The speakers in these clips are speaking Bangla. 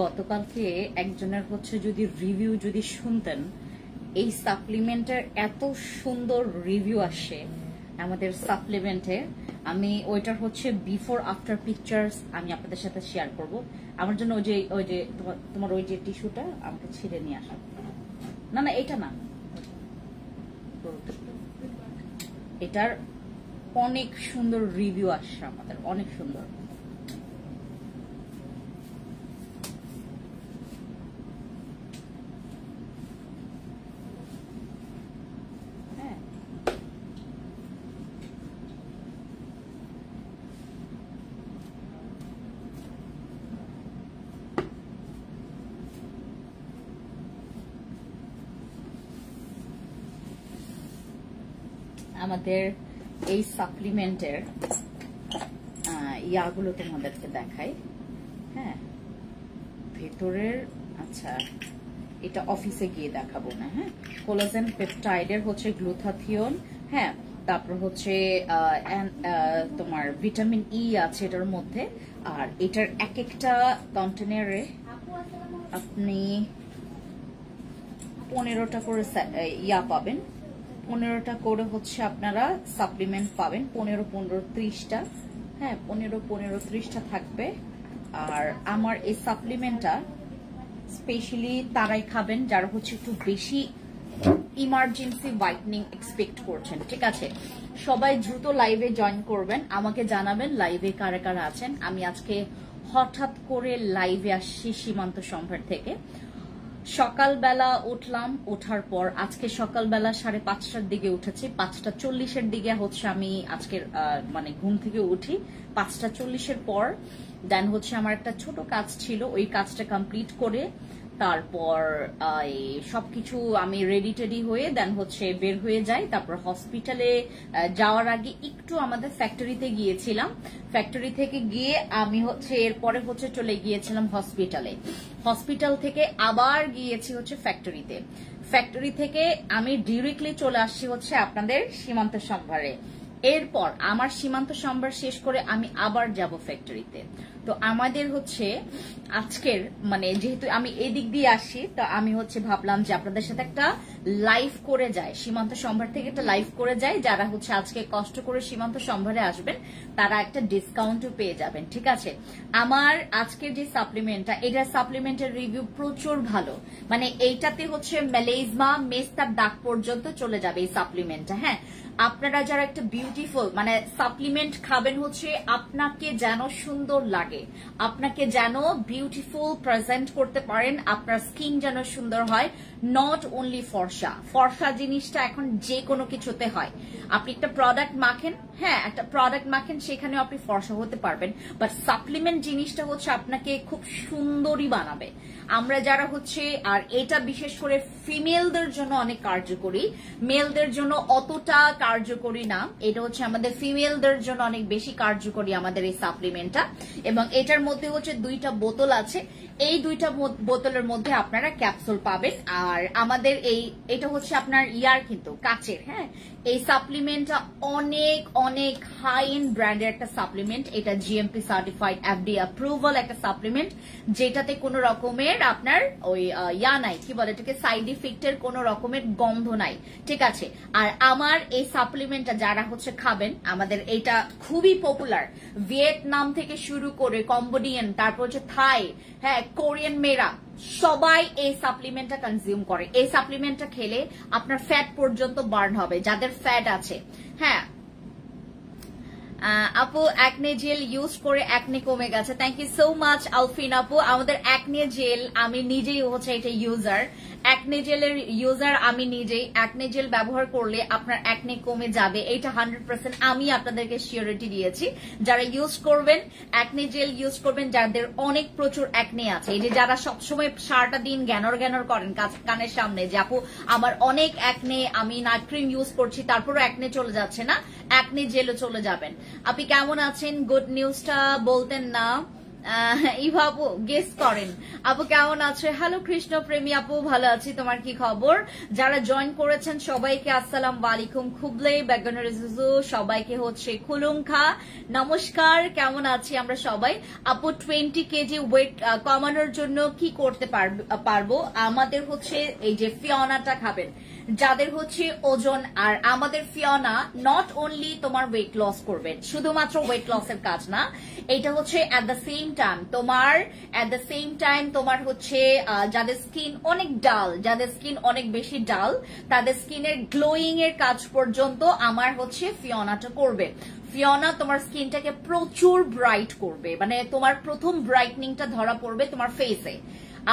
গতকালকে একজনের হচ্ছে যদি রিভিউ যদি শুনতেন, এই সাপ্লিমেন্টের এত সুন্দর রিভিউ আসে আমাদের সাপ্লিমেন্টে। আমি ওইটার হচ্ছে বিফোর আফটার পিকচার্স আমি আপনাদের সাথে শেয়ার করব। আমার জন্য ওই যে তোমার ওই যে টিস্যুটা আমাকে ছিঁড়ে নিয়ে আসা। না না এটা না, এটার অনেক সুন্দর রিভিউ আসছে আমাদের, অনেক সুন্দর। আমাদের এই সাপ্লিমেন্টের ইয়াগুলো তোমাদেরকে দেখাই। হ্যাঁ, ভেতরের, আচ্ছা এটা অফিসে গিয়ে দেখাবো না। হ্যাঁ, কোলাজেন পেপটাইডের হচ্ছে গ্লুথাথিয়ন, হ্যাঁ, তারপর হচ্ছে তোমার ভিটামিন ই আছে এটার মধ্যে। আর এটার এক একটা কন্টেনারে আপনি 15টা করে ইয়া পাবেন, 15টা করে হচ্ছে আপনারা সাপ্লিমেন্ট পাবেন। 15-15-30টা, হ্যাঁ 15-15-30টা থাকবে। আর আমার এই সাপ্লিমেন্টটা স্পেশালি তারাই খাবেন যারা হচ্ছে একটু বেশি ইমার্জেন্সি হোয়াইটনিং এক্সপেক্ট করছেন। ঠিক আছে, সবাই দ্রুত লাইভে জয়েন করবেন, আমাকে জানাবেন লাইভে কারা কারা আছেন। আমি আজকে হঠাৎ করে লাইভে আসছি সীমান্ত সম্ভার থেকে। সকালবেলা উঠলাম, ওঠার পর আজকে সকালবেলা 5:30টার দিকে উঠেছি। 5:40-এর দিকে হচ্ছে আমি আজকের মানে ঘুম থেকে উঠি। 5:40-এর পর দেন হচ্ছে আমার একটা ছোট কাজ ছিল, ওই কাজটা কমপ্লিট করে তারপর সবকিছু আমি রেডি টেডি হয়ে দেন হচ্ছে বের হয়ে যাই। তারপর হসপিটালে যাওয়ার আগে একটু আমাদের ফ্যাক্টরিতে গিয়েছিলাম। ফ্যাক্টরি থেকে গিয়ে আমি হচ্ছে এরপরে হচ্ছে চলে গিয়েছিলাম হসপিটালে। হসপিটাল থেকে আবার গিয়েছি হচ্ছে ফ্যাক্টরিতে। ফ্যাক্টরি থেকে আমি ডিরেক্টলি চলে আসছি হচ্ছে আপনাদের সীমান্ত সম্ভারে। এরপর আমার সীমান্ত সম্ভার শেষ করে আমি আবার যাব ফ্যাক্টরিতে। তো আমাদের হচ্ছে আজকের মানে যেহেতু আমি এদিক দিয়ে আসি, তো আমি হচ্ছে ভাবলাম যে আপনাদের সাথে একটা লাইভ করে যায়, সীমান্ত সম্ভার থেকে একটা লাইভ করে যায়। যারা হচ্ছে আজকে কষ্ট করে সীমান্ত সম্ভারে আসবেন তারা একটা ডিসকাউন্টও পেয়ে যাবেন। ঠিক আছে, আমার আজকের যে সাপ্লিমেন্টটা, এটার সাপ্লিমেন্টের রিভিউ প্রচুর ভালো। মানে এইটাতে হচ্ছে মেলেজমা, মেস্তার দাগ পর্যন্ত চলে যাবে এই সাপ্লিমেন্টটা। হ্যাঁ, আপনারা যারা একটা বিউটিফুল মানে সাপ্লিমেন্ট খাবেন হচ্ছে আপনাকে যেন সুন্দর লাগে, আপনাকে যেন বিউটিফুল প্রেজেন্ট করতে পারেন, আপনার স্কিন যেন সুন্দর হয়। নট অনলি ফর্সা, ফর্সা জিনিসটা এখন যে কোনো কিছুতে হয়। আপনি একটা প্রোডাক্ট মাখেন, হ্যাঁ একটা প্রোডাক্ট মাখেন, সেখানেও আপনি ফর্সা হতে পারবেন। বাট সাপ্লিমেন্ট জিনিসটা হচ্ছে আপনাকে খুব সুন্দরী বানাবে। আমরা যারা হচ্ছে, আর এটা বিশেষ করে ফিমেলদের জন্য অনেক কার্যকরী, মেলদের জন্য অতটা কার্যকরী না। এটা হচ্ছে আমাদের ফিমেলদের জন্য অনেক বেশি কার্যকরী আমাদের এই সাপ্লিমেন্টটা। এবং এটার মধ্যে হচ্ছে 2টা বোতল আছে, এই 2টা বোতলের মধ্যে আপনারা ক্যাপসুল পাবেন। আর আমাদের এটা হচ্ছে আপনার ইয়ার কিন্তু কাচের। হ্যাঁ, এই সাপ্লিমেন্টটা অনেক অনেক হাই এন্ড ব্র্যান্ডের একটা সাপ্লিমেন্ট। এটা জিএমপি সার্টিফাইড, এফডি অ্যাপ্রুভাল একটা সাপ্লিমেন্ট, যেটাতে কোনো রকমের আপনার ওই ইয়া নাই, কি বলে এটাকে, সাইড ইফেক্টের কোনো রকমের গন্ধ নাই। ঠিক আছে, আর আমার এই সাপ্লিমেন্টটা যারা হচ্ছে খাবেন, আমাদের এটা খুবই পপুলার। ভিয়েতনাম থেকে শুরু করে কম্বোডিয়ান, তারপর হচ্ছে থাই, হ্যাঁ কোরিয়ান মেয়েরা সবাই এই সাপ্লিমেন্টটা কনজিউম করে। এই সাপ্লিমেন্টটা খেলে আপনার ফ্যাট পর্যন্ত বার্ন হবে, যাদের ফ্যাট আছে। হ্যাঁ আপু, অ্যাকনে জেল ইউজ করে অ্যাকনে কমে গেছে। থ্যাংক ইউ সো মাচ আলফিন আপু। আমাদের অ্যাকনে জেল আমি নিজেই হচ্ছে এটা ইউজার, অ্যাকনে জেলের ইউজার আমি নিজেই। অ্যাকনে জেল ব্যবহার করলে আপনার অ্যাকনে কমে যাবে, এটা 100% আমি আপনাদেরকে সিওরিটি দিয়েছি। যারা ইউজ করবেন অ্যাকনে জেল ইউজ করবেন, যাদের অনেক প্রচুর অ্যাকনে আছে, এই যে যারা সবসময় সারাটা দিন গ্যানর গ্যানর করেন কানের সামনে যে আপু আমার অনেক অ্যাকনে, আমি নাইট ক্রিম ইউজ করছি তারপরও অ্যাকনে চলে যাচ্ছে না, অ্যাকনে জেলও চলে যাবেন। আপনি কেমন আছেন? গুড নিউজটা বলতেন না? ইভা আপু গেস করেন আপু কেমন আছে? হ্যালো কৃষ্ণ প্রেমী আপু, ভালো আছি, তোমার কি খবর? যারা জয়েন করেছেন সবাইকে আসসালামু আলাইকুম, খুবলে বেগনরিজু সবাইকে হচ্ছে খুলুংখা নমস্কার। কেমন আছি আমরা সবাই? আপু 20 কেজি ওয়েট কমানোর জন্য কি করতে পারবো? আমাদের হচ্ছে এই যে ফিওনাটা খাবেন, যাদের হচ্ছে ওজন, আর আমাদের ফিওনা নট অনলি তোমার ওয়েট লস করবে, শুধুমাত্র ওয়েট লসের কাজ না, এটা হচ্ছে এট দ্য সেম টাইম তোমার হচ্ছে যাদের স্কিন অনেক ডাল, যাদের স্কিন অনেক বেশি ডাল, তাদের স্কিনের গ্লোয়িং এর কাজ পর্যন্ত আমার হচ্ছে ফিওনাটা করবে। ফিওনা তোমার স্কিনটাকে প্রচুর ব্রাইট করবে, মানে তোমার প্রথম ব্রাইটনিংটা ধরা পড়বে তোমার ফেসে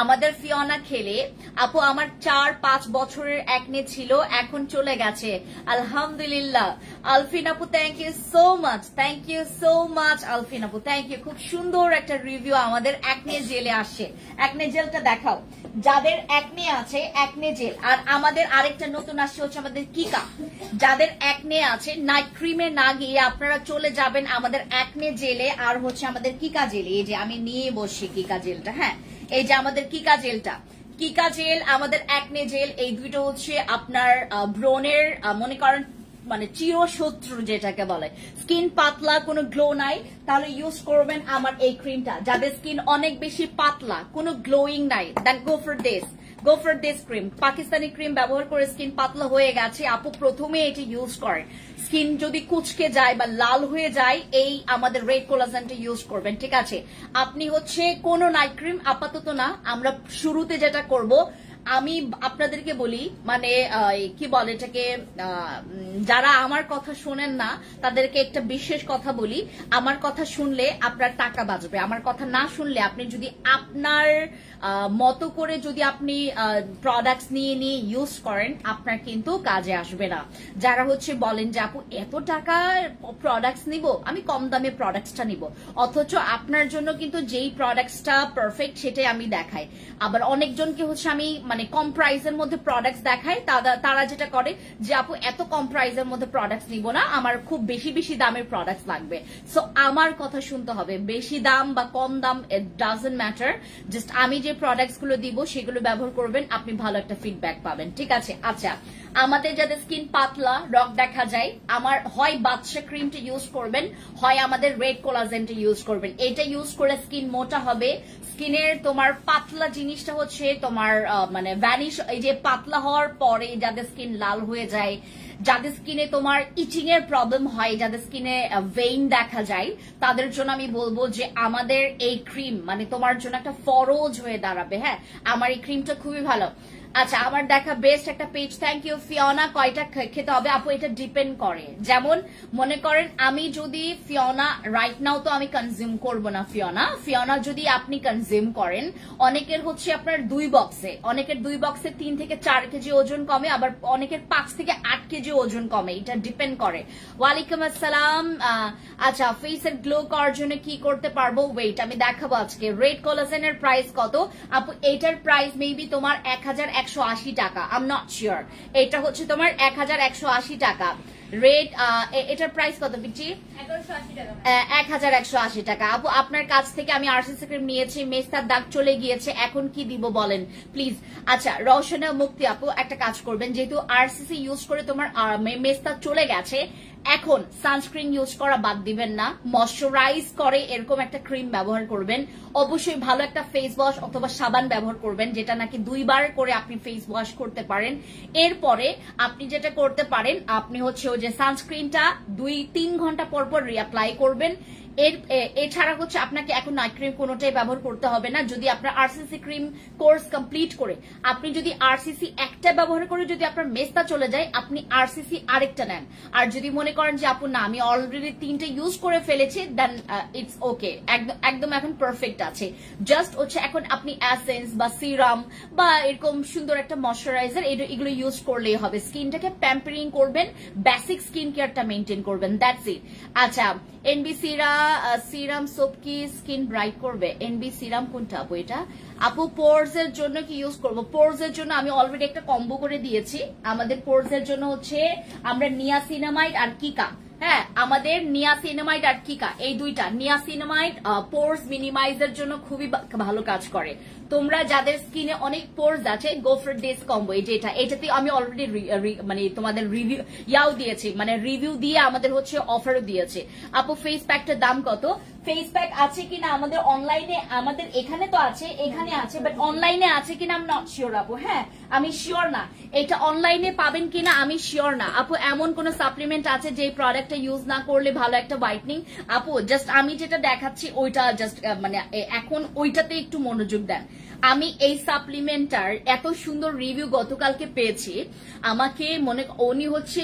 আমাদের ফিওনা খেলে। আপু আমার 4-5 বছরের একনে ছিল, এখন চলে গেছে আলহামদুলিল্লাহ। আলফিন আপু থ্যাংক ইউ সো মাচ আলফিন আপু, থ্যাংক ইউ। খুব সুন্দর একটা রিভিউ আমাদের একনে জেলে আসছে। একনে জেলটা দেখাও যাদের একনে আছে, একনে জেল। আর আমাদের আরেকটা নতুন আসছে হচ্ছে আমাদের কিকা, যাদের একনে আছে নাইট ক্রিমে না গিয়ে আপনারা চলে যাবেন আমাদের একনে জেলে আর হচ্ছে আমাদের কিকা জেলে। এই যে আমি নিয়ে বসছি কিকা জেলটা, হ্যাঁ এই যে আমাদের কিকা জেল, আমাদের একনে জেল, এই দুইটা হচ্ছে আপনার ব্রণের মনে করেন মানে চিরশত্রু যেটাকে বলে। স্কিন পাতলা, কোনো গ্লো নাই, তাহলে ইউজ করবেন আমার এই ক্রিমটা। যাদের স্কিন অনেক বেশি পাতলা, কোনো গ্লোয়িং নাই, then go for this cream. Pakistani cream ব্যবহার করে স্কিন পাতলা হয়ে গেছে, আপু প্রথমে এটি ইউজ করেন। স্কিন যদি কুচকে যায় বা লাল হয়ে যায়, এই আমাদের রেড কোলাজেনটা ইউজ করবেন, ঠিক আছে? আপনি হচ্ছে কোনো নাইট ক্রিম আপাতত না, আমরা শুরুতে যেটা করব, আমি আপনাদেরকে বলি মানে কি বলে এটাকে, যারা আমার কথা শোনেন না তাদেরকে একটা বিশেষ কথা বলি, আমার কথা শুনলে আপনার টাকা বাঁচবে, আমার কথা না শুনলে আপনি যদি আপনার মতো করে যদি আপনি প্রোডাক্টস নিয়ে ইউজ করেন, আপনার কিন্তু কাজে আসবে না। যারা হচ্ছে বলেন যে আপু এত টাকার প্রোডাক্টস নিব, আমি কম দামে প্রোডাক্টসটা নিব, অথচ আপনার জন্য কিন্তু যেই প্রোডাক্টসটা পারফেক্ট সেটাই আমি দেখাই। আবার অনেকজনকে হচ্ছে আমি মানে কম প্রাইসের মধ্যে প্রোডাক্টস দেখাই, তারা যেটা করে যে আপু এত কম প্রাইসের মধ্যে প্রোডাক্টস নিব না, আমার খুব বেশি দামের প্রোডাক্টস লাগবে। সো আমার কথা শুনতে হবে, বেশি দাম বা কম দাম ইট ডাজন্ট ম্যাটার, জাস্ট আমি যে প্রোডাক্টস গুলো দিব সেগুলো ব্যবহার করবেন, আপনি ভালো একটা ফিডব্যাক পাবেন, ঠিক আছে? আচ্ছা, আমাদের যাদের স্কিন পাতলা রক দেখা যায়, আমার হয় বাদশা ক্রিমটা ইউজ করবেন, হয় আমাদের রেড কোলাজেনটা ইউজ করবেন। এটা ইউজ করে স্কিন মোটা হবে, স্কিনের তোমার পাতলা জিনিসটা হচ্ছে তোমার মানে ভ্যানিশ, এই যে পাতলা হওয়ার পরে যাদের স্কিন লাল হয়ে যায়, যাদের স্কিনে তোমার ইচিং এর প্রবলেম হয়, যাদের স্কিনে ভেইন দেখা যায়, তাদের জন্য আমি বলবো যে আমাদের এই ক্রিম মানে তোমার জন্য একটা ফরজ হয়ে দাঁড়াবে। হ্যাঁ, আমার এই ক্রিমটা খুবই ভালো। আচ্ছা, আমার দেখা বেস্ট একটা পেজ, থ্যাংক ইউ। ফিওনা কয়টা খেতে হবে আপু? এটা ডিপেন্ড করে, যেমন মনে করেন আমি যদি ফিওনা রাইট নাও তো আমি কনজিউম করব না, ফিওনা যদি আপনি কনজিউম করেন, অনেকের হচ্ছে আপনার অনেকের 2 বক্সে 3 থেকে 4 কেজি ওজন কমে, আবার অনেকের 5 থেকে 8 কেজি ওজন কমে, এটা ডিপেন্ড করে। ওয়ালাইকুম আসসালাম। আচ্ছা, ফেসের গ্লো করার জন্য কি করতে পারবো? ওয়েট আমি দেখাবো আজকে। রেড কোলাজেনের প্রাইস কত আপু? এটার প্রাইস মেবি তোমার 1180 টাকা, আই এম নট শিওর। এটা হচ্ছে তোমার 1180 টাকা। রেড এটার প্রাইস কত পিচি? 1180 টাকা। আপু আপনার কাছ থেকে আমি আরসিসি ক্রিম নিয়েছি, মেস্তার দাগ চলে গিয়েছে, এখন কি দিব বলেন প্লিজ। আচ্ছা, রওশনা মুক্তি আপু একটা কাজ করবেন, যেহেতু আরসিসি ইউজ করে তোমার মেস্তা চলে গেছে, এখন সানস্ক্রিন ইউজ করা বাদ দিবেন না, ময়শ্চারাইজ করে এরকম একটা ক্রিম ব্যবহার করবেন। অবশ্যই ভালো একটা ফেস ওয়াশ অথবা সাবান ব্যবহার করবেন, যেটা নাকি 2 বার করে আপনি ফেস ওয়াশ করতে পারেন। এরপরে আপনি যেটা করতে পারেন, আপনি হচ্ছে ওই যে সানস্ক্রিনটা 2-3 ঘন্টা পর রিঅ্যাপ্লাই করবেন। এছাড়া হচ্ছে আপনাকে এখন নাইট ক্রিম কোনোটাই ব্যবহার করতে হবে না। যদি আপনার আরসিসি ক্রিম কোর্স কমপ্লিট করে আপনি যদি আরসিসি একটা ব্যবহার করে যদি আপনার মেস্তা চলে যায়, আপনি আরসিসি আরেকটা নেন। আর যদি মনে করেন যে আপু না আমি অলরেডি 3টে ইউজ করে ফেলেছি, দেন ইটস ওকে, একদম এখন পারফেক্ট আছে। জাস্ট হচ্ছে এখন আপনি এসেন্স বা সিরাম বা এরকম সুন্দর একটা ময়শ্চারাইজার এগুলো ইউজ করলেই হবে। স্কিনটাকে প্যাম্পারিং করবেন, বেসিক স্কিন কেয়ারটা মেনটেন করবেন, দ্যাটস ইট। আচ্ছা, এনবি সিরাম সোপ কি স্কিন ব্রাইট করবে? এনবি সিরাম কোনটা আপু? এটা আপু পোরস এর জন্য কি ইউজ করবো? পোরস এর জন্য আমি অলরেডি একটা কম্বো করে দিয়েছি। আমাদের পোরস এর জন্য হচ্ছে আমরা নিয়াসিনামাইড আর কিকা হ্যাঁ, আমাদের নিয়াসিনামাইড আর কিকা, এই দুইটা। নিয়াসিনামাইড পোরস মিনিমাইজের জন্য খুবই ভালো কাজ করে। তোমরা যাদের স্কিনে অনেক পোরস আছে, গো ফর দিস কম্বো। এই যে এটাতে আমি অলরেডি মানে তোমাদের রিভিউ দিয়েছি, মানে রিভিউ দিয়ে আমাদের হচ্ছে অফারও দিয়েছে। আপু ফেস প্যাকটার দাম কত? ফেস প্যাক আছে কিনা আমাদের অনলাইনে, আমাদের এখানে তো আছে, এখানে আছে, বাট অনলাইনে আছে কিনা আমি নট শিওর আপু। হ্যাঁ, আমি শিওর না এটা অনলাইনে পাবেন কিনা, আমি শিওর না আপু। এমন কোন সাপ্লিমেন্ট আছে যে প্রোডাক্টটা ইউজ না করলে ভালো একটা হোয়াইটনিং? আপু জাস্ট আমি যেটা দেখাচ্ছি ওইটা জাস্ট মানে এখন ওইটাতে একটু মনোযোগ দেন। আমি এই সাপ্লিমেন্টটার এত সুন্দর রিভিউ গতকালকে পেয়েছি। আমাকে উনি হচ্ছে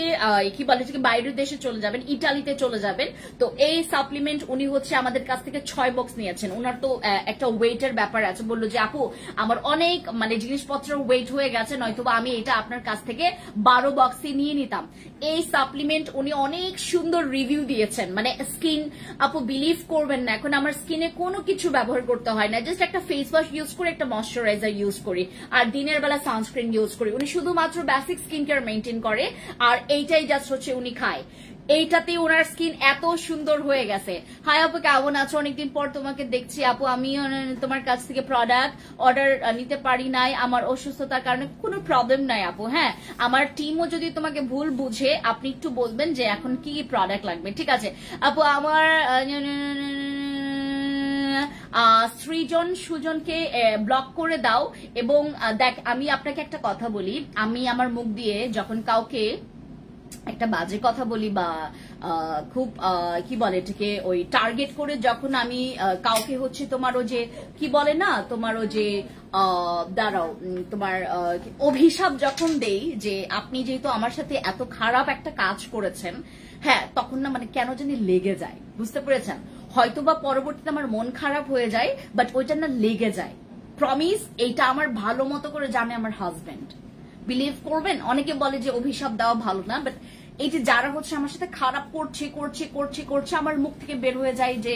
কি বলে বাইরের দেশে চলে যাবেন, ইটালিতে চলে যাবেন। তো এই সাপ্লিমেন্ট উনি হচ্ছে আমাদের কাছ থেকে 6 বক্স নিয়েছেন। ওনার তো একটা ওয়েটের ব্যাপার আছে, বললো যে আপু আমার অনেক মানে জিনিসপত্রের ওয়েট হয়ে গেছে, নয়তোবা আমি এটা আপনার কাছ থেকে 12 বক্সই নিয়ে নিতাম। এই সাপ্লিমেন্ট উনি অনেক সুন্দর রিভিউ দিয়েছেন। মানে স্কিন আপু বিলিভ করবেন না, এখন আমার স্কিনে কোনো কিছু ব্যবহার করতে হয় না, জাস্ট একটা ফেস ওয়াশ ইউজ করে একটা ময়শ্চারাইজার ইউজ করি, আর দিনের বেলা সানস্ক্রিন ইউজ করি। উনি শুধুমাত্র বেসিক স্কিন কেয়ার মেনটেন করে, আর এইটাই জাস্ট হচ্ছে উনি খায়। এইটাতে ওনার স্কিন এত সুন্দর হয়ে গেছে। হাই আপু কেমন আছো? অনেকদিন পর তোমাকে দেখছি আপু। আমি তোমার কাছ থেকে প্রোডাক্ট অর্ডার নিতে পারি নাই আমার অসুস্থতার কারণে। কোনো প্রবলেম নাই আপু। হ্যাঁ, আমার টিমও যদি তোমাকে ভুল বুঝে, আপনি একটু বলবেন যে এখন কি প্রোডাক্ট লাগবে, ঠিক আছে আপু? আমার সৃজন সুজনকে ব্লক করে দাও। এবং দেখ, আমি আপনাকে একটা কথা বলি, আমি আমার মুখ দিয়ে যখন কাউকে একটা বাজে কথা বলি বা খুব কি বলে এটাকে ওই টার্গেট করে যখন আমি কাউকে হচ্ছে তোমারও যে কি বলে না, তোমারও যে দাঁড়াও তোমার অভিশাপ যখন দেই যে আপনি যেহেতু আমার সাথে এত খারাপ একটা কাজ করেছেন, হ্যাঁ, তখন না মানে কেন জানি লেগে যায়, বুঝতে পেরেছেন? হয়তো বা পরবর্তীতে আমার মন খারাপ হয়ে যায়, বাট ওইটা না লেগে যায়। প্রমিস, এইটা আমার ভালো মতো করে জানে আমার হাজবেন্ড। বিলিভ করবেন, অনেকে বলে যে অভিশাপ দেওয়া ভালো না, বাট এই যে যারা হচ্ছে আমার সাথে খারাপ করছে করছে করছে করছে, আমার মুখ থেকে বের হয়ে যায় যে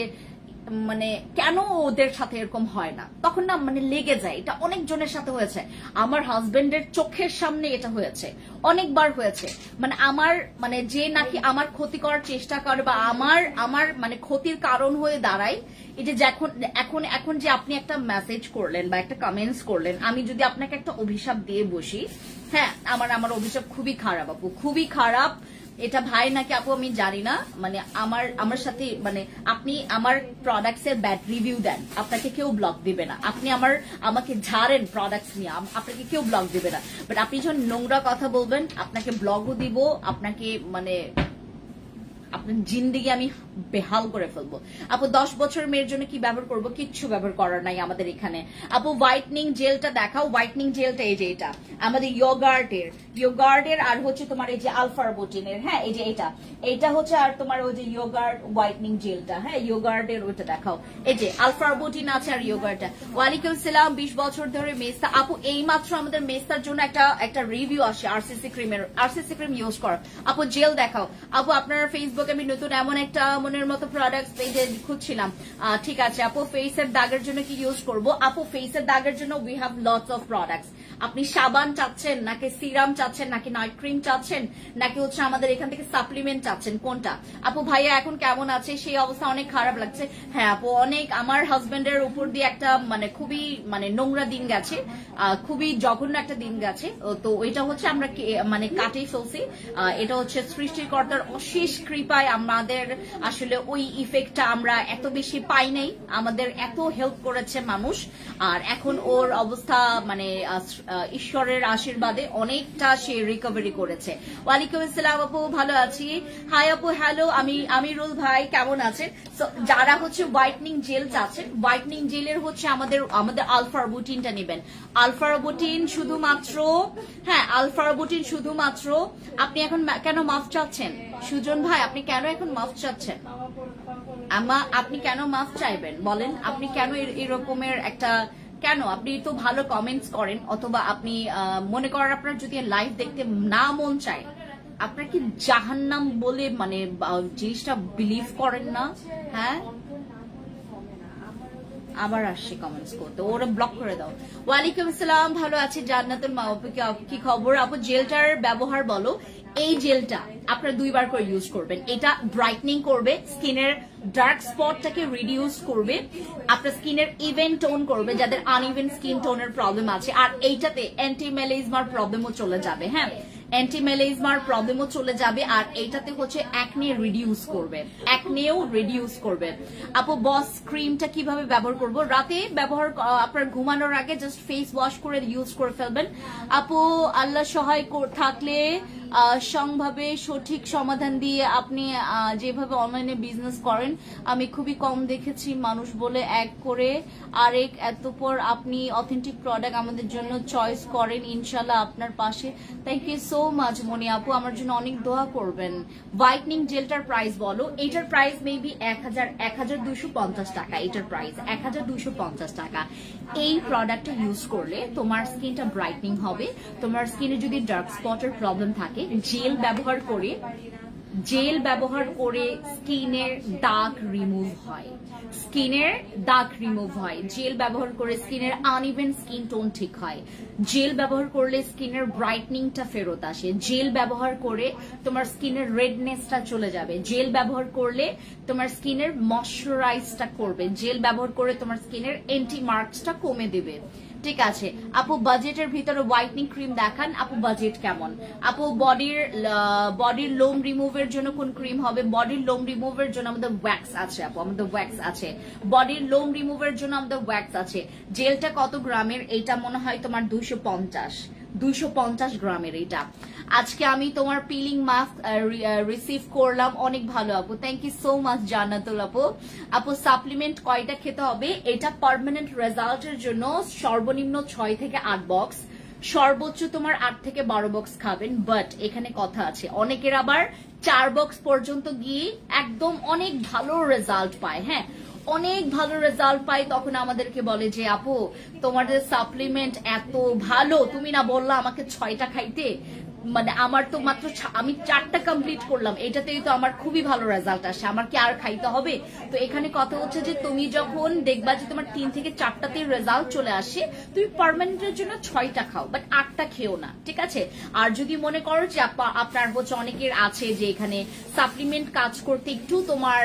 মানে কেন ওদের সাথে এরকম হয় না, তখন না মানে লেগে যায়। এটা অনেক জনের সাথে হয়েছে, আমার হাজবেন্ডের চোখের সামনে এটা হয়েছে, অনেকবার হয়েছে। মানে আমার মানে যে নাকি আমার ক্ষতি করার চেষ্টা করে বা আমার মানে ক্ষতির কারণ হয়ে দাঁড়ায়, এটা এখন এখন যে আপনি একটা মেসেজ করলেন বা একটা কমেন্টস করলেন, আমি যদি আপনাকে একটা অভিশাপ দিয়ে বসি, হ্যাঁ, আমার অভিশাপ খুবই খারাপ আপু, খুবই খারাপ। এটা ভাই নাকি আপু আমি জানি না, মানে আমার সাথে মানে আপনি আমার প্রোডাক্টস এর ব্যাড রিভিউ দেন, আপনাকে কেউ ব্লক দিবে না। আপনি আমাকে ঝাড়েন প্রোডাক্টস নিয়ে, আপনাকে কেউ ব্লক দিবে না। বাট আপনি যখন নোংরা কথা বলবেন, আপনাকে ব্লগও দিব, আপনাকে মানে আপনার জিন্দিগি আমি বেহাল করে ফেলবো। আপু 10 বছর মেয়ের জন্য কি ব্যবহার করবো? কিচ্ছু ব্যবহার করার নাই আমাদের এখানে। আপু হোয়াইটনিং জেলটা দেখাও। হোয়াইটনিং জেলটা এই যে এটা আমাদের ইয়োগার্টের আর হচ্ছে তোমার এই যে আলফারবোটিনের। হ্যাঁ, এই যে এটা হচ্ছে, আর তোমার ওই যে ইয়োগার্ট হোয়াইটনিং জেলটা, হ্যাঁ ইয়োগার্টের ওইটা দেখাও। এই যে আলফারবোটিন আছে আর ইয়োগার্টটা। ওয়ালাইকুম সালাম। 20 বছর ধরে মেস্তা আপু, এই মাত্র আমাদের মেস্তার জন্য একটা রিভিউ আসে আরসিসি ক্রিম ইউজ কর। আপু জেল দেখাও। আপু আপনার ফেসবুকে আমি নতুন এমন একটা মনের মতো প্রোডাক্ট পেজে খুঁজছিলাম। ঠিক আছে আপু, ফেসের দাগের জন্য কি ইউজ করব? আপু ফেসের দাগের জন্য we have lots of products. আপনি সাবান চাচ্ছেন নাকি সিরাম চাচ্ছেন নাকি নাইট ক্রিম চাচ্ছেন নাকি হচ্ছে আমাদের এখান থেকে সাপ্লিমেন্ট চাচ্ছেন, কোনটা? আপু ভাইয়া এখন কেমন আছে? সেই অবস্থা অনেক খারাপ লাগছে। হ্যাঁ আপু, অনেক আমার হাজবেন্ডের উপর দিয়ে একটা মানে খুবই মানে নোংরা দিন গেছে, খুবই জঘন্য একটা দিন গেছে। তো ওইটা হচ্ছে আমরা মানে কাটিয়ে ফেলছি। এটা হচ্ছে সৃষ্টিকর্তার অশেষ কৃপায় আমাদের আসলে ওই ইফেক্টটা আমরা এত বেশি পাই নাই, আমাদের এত হেল্প করেছে মানুষ। আর এখন ওর অবস্থা মানে ঈশ্বরের আশীর্বাদে অনেকটা সে রিকভারি করেছে। ওয়ালাইকুম আসসালাম আপু, ভালো আছি। হাই আপু, হ্যালো, আমি আমিরুল ভাই, কেমন আছেন? যারা হচ্ছে হোয়াইটনিং জেল চাচ্ছেন, হোয়াইটনিং জেলের হচ্ছে আমাদের আলফারবোটিনটা নেবেন। আলফারবোটিন শুধুমাত্র, হ্যাঁ আলফারবোটিন শুধুমাত্র। আপনি এখন কেন মাফ চাচ্ছেন সুজন ভাই? আপনি কেন এখন মাফ চাচ্ছেন? আপনি কেন মাফ চাইবেন বলেন? আপনি কেন এরকমের একটা, কেন? আপনি তো ভালো কমেন্টস করেন, অথবা আপনি মনে করেন আপনার যদি লাইভ দেখতে না মন চায়, আপনার কি জাহান্নাম বলে মানে জিনিসটা বিলিভ করেন না? হ্যাঁ আবার আসছে কমেন্টস করতে, ওরা ব্লক করে দাও। ওয়ালাইকুম আসসালাম, ভালো আছি জান্নাতুল মা আপু, কি খবর আপু? জেলটার ব্যবহার বলো। এই জেলটা আপনারা 2 বার করে ইউজ করবেন। এটা ব্রাইটনিং করবে, স্কিনের ডার্ক স্পটটাকে রিডিউস করবে, আপনার স্কিনের ইভেন টোন করবে যাদের আনইভেন স্কিন টোনের প্রবলেম আছে। আর এইটাতে অ্যান্টি মেলানিজমার প্রবলেমও চলে যাবে। হ্যাঁ, অ্যান্টি মেলানিজমার প্রবলেমও চলে যাবে। আর এইটাতে হচ্ছে অ্যাকনে রিডিউস করবে, অ্যাকনেও রিডিউস করবে। আপু বস ক্রিমটা কিভাবে ব্যবহার করব? রাতে ব্যবহার, আপনার ঘুমানোর আগে জাস্ট ফেস ওয়াশ করে ইউজ করে ফেলবেন। আপু আল্লাহ সহায় থাকলে সংভাবে সঠিক সমাধান দিয়ে আপনি যেভাবে অনলাইনে বিজনেস করেন আমি খুবই কম দেখেছি মানুষ বলে এক করে আরেক, এতপর আপনি অথেন্টিক প্রোডাক্ট আমাদের জন্য চয়েস করেন, ইনশাল্লাহ আপনার পাশে। থ্যাংক ইউ সো মাচ মনি আপু, আমার জন্য অনেক দোয়া করবেন। হোয়াইটনিং জেলটার প্রাইস বলো। এটার প্রাইস মেবি 1250 টাকা। এটার প্রাইস 1250 টাকা। এই প্রোডাক্টটা ইউজ করলে তোমার স্কিনটা ব্রাইটনিং হবে। তোমার স্কিনে যদি ডার্ক স্পটের প্রবলেম থাকে, জেল ব্যবহার করে স্কিনের দাগ রিমুভ হয়, জেল ব্যবহার করে স্কিনের আনইভেন স্কিন টোন ঠিক হয়, জেল ব্যবহার করলে স্কিনের ব্রাইটনিংটা ফেরত আসে, জেল ব্যবহার করে তোমার স্কিনের রেডনেসটা চলে যাবে, জেল ব্যবহার করলে তোমার স্কিনের ময়শ্চারাইজটা করবে, জেল ব্যবহার করে তোমার স্কিনের অ্যান্টি মার্কসটা কমে দেবে। ঠিক আছে আপু, বাজেটের ভিতরে হোয়াইটনিং ক্রিম দেখান। আপু বাজেট কেমন? আপু বডির লোম রিমুভের জন্য কোন ক্রিম হবে? বডির লোম রিমুভের জন্য আমাদের ওয়্যাক্স আছে আপু, আমাদের ওয়্যাক্স আছে। বডির লোম রিমুভের জন্য আমাদের ওয়্যাক্স আছে। জেলটা কত গ্রামের? এটা মনে হয় তোমার 250 গ্রামের। এটা আজকে আমি তোমার পিলিং মাস্ক রিসিভ করলাম, অনেক ভালো আপু, থ্যাংক ইউ সো মাচ জান্নাতুল আপু। আপু সাপ্লিমেন্ট কয়টা খেতে হবে? এটা পার্মানেন্ট রেজাল্টের জন্য সর্বনিম্ন 6 থেকে 8 বক্স, সর্বোচ্চ তোমার 8 থেকে 12 বক্স খাবেন। বাট এখানে কথা আছে, অনেকের আবার 4 বক্স পর্যন্ত গিয়ে একদম অনেক ভালো রেজাল্ট পায়। হ্যাঁ, অনেক ভালো রেজাল্ট পাই, তখন আমাদেরকে বলে যে আপু তোমাদের সাপ্লিমেন্ট এত ভালো, তুমি না বললা আমাকে 6টা খাইতে, মানে আমার তো মাত্র আমি 4টা কমপ্লিট করলাম, এটাতেই তো আমার খুবই ভালো রেজাল্ট আসে, আমার কি আর খাইতে হবে? তো এখানে কথা হচ্ছে যে তুমি যখন দেখবা যে তোমার 3 থেকে 4টাতে রেজাল্ট চলে আসে, তুমি পার্মানেন্টের জন্য 6টা খাও, বাট 8টা খেও না, ঠিক আছে? আর যদি মনে করো যে আপনার হচ্ছে অনেকের আছে যে এখানে সাপ্লিমেন্ট কাজ করতে একটু তোমার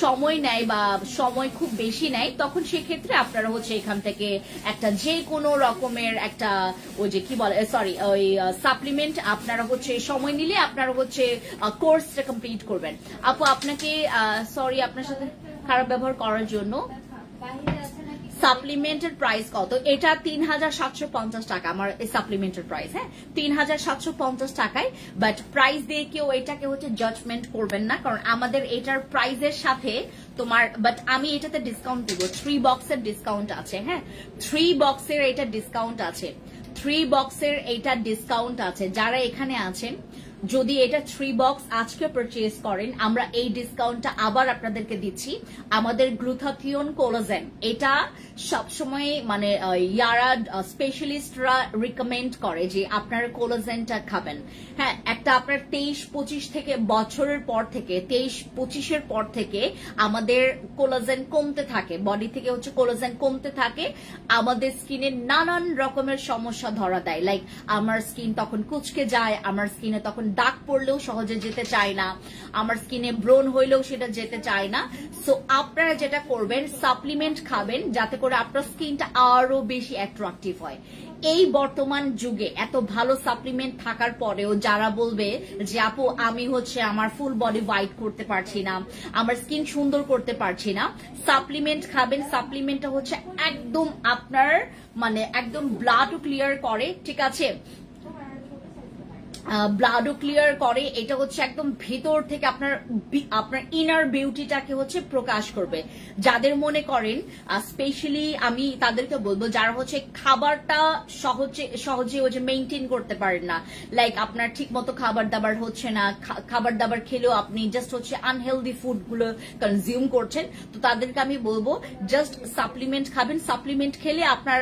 সময় নেয় বা সময় খুব বেশি নেয়, তখন সেক্ষেত্রে আপনারা হচ্ছে এখান থেকে একটা যে কোনো রকমের একটা ওই যে কি বলে সরি ওই সাপ্লিমেন্ট আপনারা হচ্ছে সময় নিলে আপনারা হচ্ছে কোর্সটা কমপ্লিট করবেন। আপু আপনাকে সরি আপনার সাথে খারাপ ব্যবহার করার জন্য। সাপ্লিমেন্টের প্রাইস কত? এটা 3750 টাকা আমার এই সাপ্লিমেন্টের প্রাইস। হ্যাঁ, 3750 টাকায়। বাট প্রাইস দিয়ে কেউ এটাকে হচ্ছে জাজমেন্ট করবেন না, কারণ আমাদের এটার প্রাইসের সাথে তোমার, বাট আমি এটাতে ডিসকাউন্ট দিব, 3 বক্সের ডিসকাউন্ট আছে। হ্যাঁ, 3 বক্সের এটা ডিসকাউন্ট আছে, 3 বক্সের এইটা ডিসকাউন্ট আছে। যারা এখানে আছেন যদি এটা 3 বক্স আজকে পারচেজ করেন, আমরা এই ডিসকাউন্টটা আবার আপনাদেরকে দিচ্ছি। আমাদের গ্লুথাথিয়ন কোলাজেন, এটা সবসময় মানে ইয়ারা স্পেশালিস্টরা রিকমেন্ড করে যে আপনারা কোলাজেনটা খাবেন। হ্যাঁ, একটা আপনার 23-25 থেকে বছরের পর থেকে 23-25-এর পর থেকে আমাদের কোলাজেন কমতে থাকে, বডি থেকে হচ্ছে কোলাজেন কমতে থাকে, আমাদের স্কিনে নানান রকমের সমস্যা ধরা দেয়। লাইক আমার স্কিন তখন কুচকে যায়, আমার স্কিনে তখন দাগ পড়লেও সহজে যেতে চায় না, আমার স্কিনে ব্রণ হইলেও সেটা যেতে চায় না। সো আপনারা যেটা করবেন, সাপ্লিমেন্ট খাবেন যাতে করে আপনার স্কিনটা আরো বেশি অ্যাট্রাকটিভ হয়। এই বর্তমান যুগে এত ভালো সাপ্লিমেন্ট থাকার পরেও যারা বলবে যে আপু আমি হচ্ছে আমার ফুল বডি হোয়াইট করতে পারছি না, আমার স্কিন সুন্দর করতে পারছি না, সাপ্লিমেন্ট খাবেন। সাপ্লিমেন্টটা হচ্ছে একদম আপনার মানে একদম ব্লাডও ক্লিয়ার করে, ঠিক আছে? ব্লাডও ক্লিয়ার করে, এটা হচ্ছে একদম ভেতর থেকে আপনার ইনার বিউটিটাকে হচ্ছে প্রকাশ করবে। যাদের মনে করেন স্পেশালি আমি তাদেরকে বলবো যারা হচ্ছে খাবারটা সহজে ওই যে মেনটেন করতে পারেন না, লাইক আপনার ঠিক মতো খাবার দাবার হচ্ছে না, খাবার দাবার খেলেও আপনি জাস্ট হচ্ছে আনহেলদি ফুড গুলো কনজিউম করছেন, তো তাদেরকে আমি বলবো জাস্ট সাপ্লিমেন্ট খাবেন। সাপ্লিমেন্ট খেলে আপনার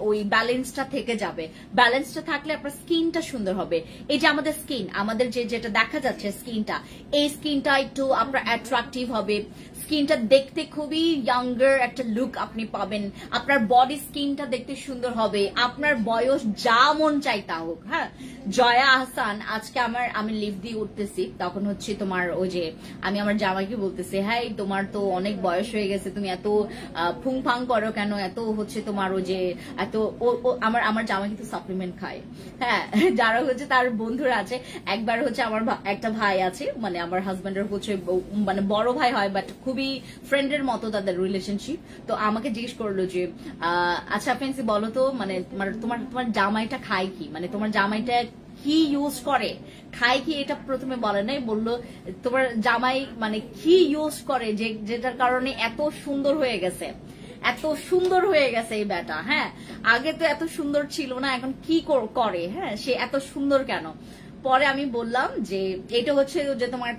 ওই ব্যালেন্সটা থেকে যাবে, ব্যালেন্সটা থাকলে আপনার স্কিনটা সুন্দর হবে। এই যে আমাদের স্কিন, আমাদের যেটা দেখা যাচ্ছে স্কিনটা, এই স্কিনটা একটু আপনার অ্যাট্রাকটিভ হবে, স্কিনটা দেখতে খুবই ইয়াঙ্গার একটা লুক আপনি পাবেন, আপনার বডি স্কিনটা দেখতে সুন্দর হবে, আপনার বয়স যা মন চাই তা হোক। হ্যাঁ, জয়া আহসান আজকে আমি লিভ দিয়ে উঠতেছি, তখন হচ্ছে তোমার ওই যে আমি আমার জামাইকে বলতেছি, হ্যাঁ তোমার তো অনেক বয়স হয়ে গেছে, তুমি এত ফুং ফাং করো কেন, এত হচ্ছে তোমার ওই যে এত আমার জামাই কিন্তু সাপ্লিমেন্ট খায়। হ্যাঁ, যারা হচ্ছে তার বন্ধুরা আছে, একবার হচ্ছে আমার একটা ভাই আছে, মানে আমার হাজবেন্ডের হচ্ছে মানে বড় ভাই হয়, বাট খুবই ফ্রেন্ডের মতো তাদের রিলেশনশিপ। তো আমাকে জিজ্ঞেস করলো যে আচ্ছা ফেন্সি বলো তো, মানে তোমার তোমার জামাইটা খায় কি, মানে তোমার জামাইটা কি ইউজ করে, খায় কি, এটা প্রথমে বলে নাই, বললো তোমার জামাই মানে কি ইউজ করে যেটার কারণে এত সুন্দর হয়ে গেছে, এত সুন্দর হয়ে গেছে এই বেটা। হ্যাঁ, আগে তো এত সুন্দর ছিল না, এখন কি করে, হ্যাঁ সে এত সুন্দর কেন। পরে আমি বললাম যে এটা হচ্ছে যে তোমার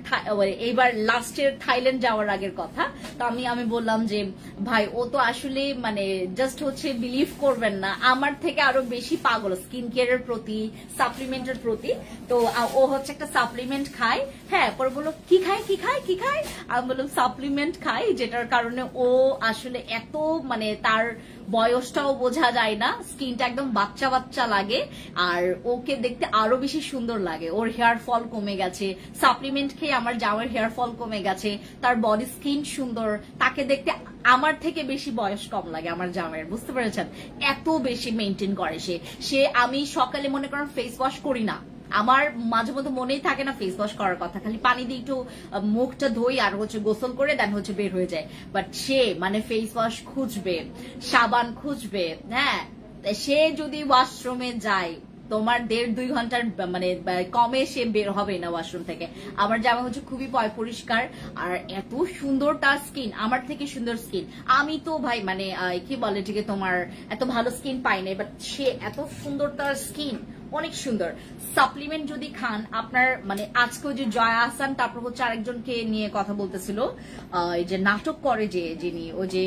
এইবার লাস্টের থাইল্যান্ড যাওয়ার আগের কথা। তো আমি বললাম যে ভাই ও তো আসলে মানে জাস্ট হচ্ছে বিলিভ করবেন না, আমার থেকে আরো বেশি পাগল স্কিন কেয়ারের প্রতি, সাপ্লিমেন্টের প্রতি। তো ও হচ্ছে একটা সাপ্লিমেন্ট খায়। হ্যাঁ, পরে বললো কি খায় কি খায় কি খায়, আমি বললাম সাপ্লিমেন্ট খাই, যেটার কারণে ও আসলে এত মানে তার বয়সটাও বোঝা যায় না, স্কিনটা একদম বাচ্চা বাচ্চা লাগে, আর ওকে দেখতে আরো বেশি সুন্দর লাগে। ওর হেয়ার ফল কমে গেছে, সাপ্লিমেন্ট খেয়ে আমার জামাইয়ের হেয়ার ফল কমে গেছে, তার বডি স্কিন সুন্দর, তাকে দেখতে আমার থেকে বেশি বয়স কম লাগে আমার জামাইয়ের, বুঝতে পেরেছেন, এত বেশি মেনটেন করে সে। আমি সকালে মনে করেন ফেস ওয়াশ করি না, আমার মাঝে মধ্যে মনেই থাকে না ফেস ওয়াশ করার কথা, খালি পানি দিয়ে একটু মুখটা ধুই আর হচ্ছে গোসল করে দেন হচ্ছে বের হয়ে যায়। বাট সে মানে ফেস ওয়াশ খুঁজবে, সাবান খুঁজবে। হ্যাঁ, সে যদি ওয়াশরুমে যায় তোমার 1.5-2 ঘন্টার মানে কমে সে বের হবে না ওয়াশরুম থেকে। আমার জামা হচ্ছে খুবই পরিষ্কার, আর এত সুন্দর তার স্কিন, আমার থেকে সুন্দর স্কিন। আমি তো ভাই মানে কি বলে ঠিক তোমার এত ভালো স্কিন পাই নাই, বাট সে এত সুন্দর তার স্কিন, অনেক সুন্দর। সাপ্লিমেন্ট যদি খান আপনার মানে আজকে যে জয়া আহসান, তারপর হচ্ছে আরেকজনকে নিয়ে কথা বলতেছিল, এই যে নাটক করে যে যিনি ওই যে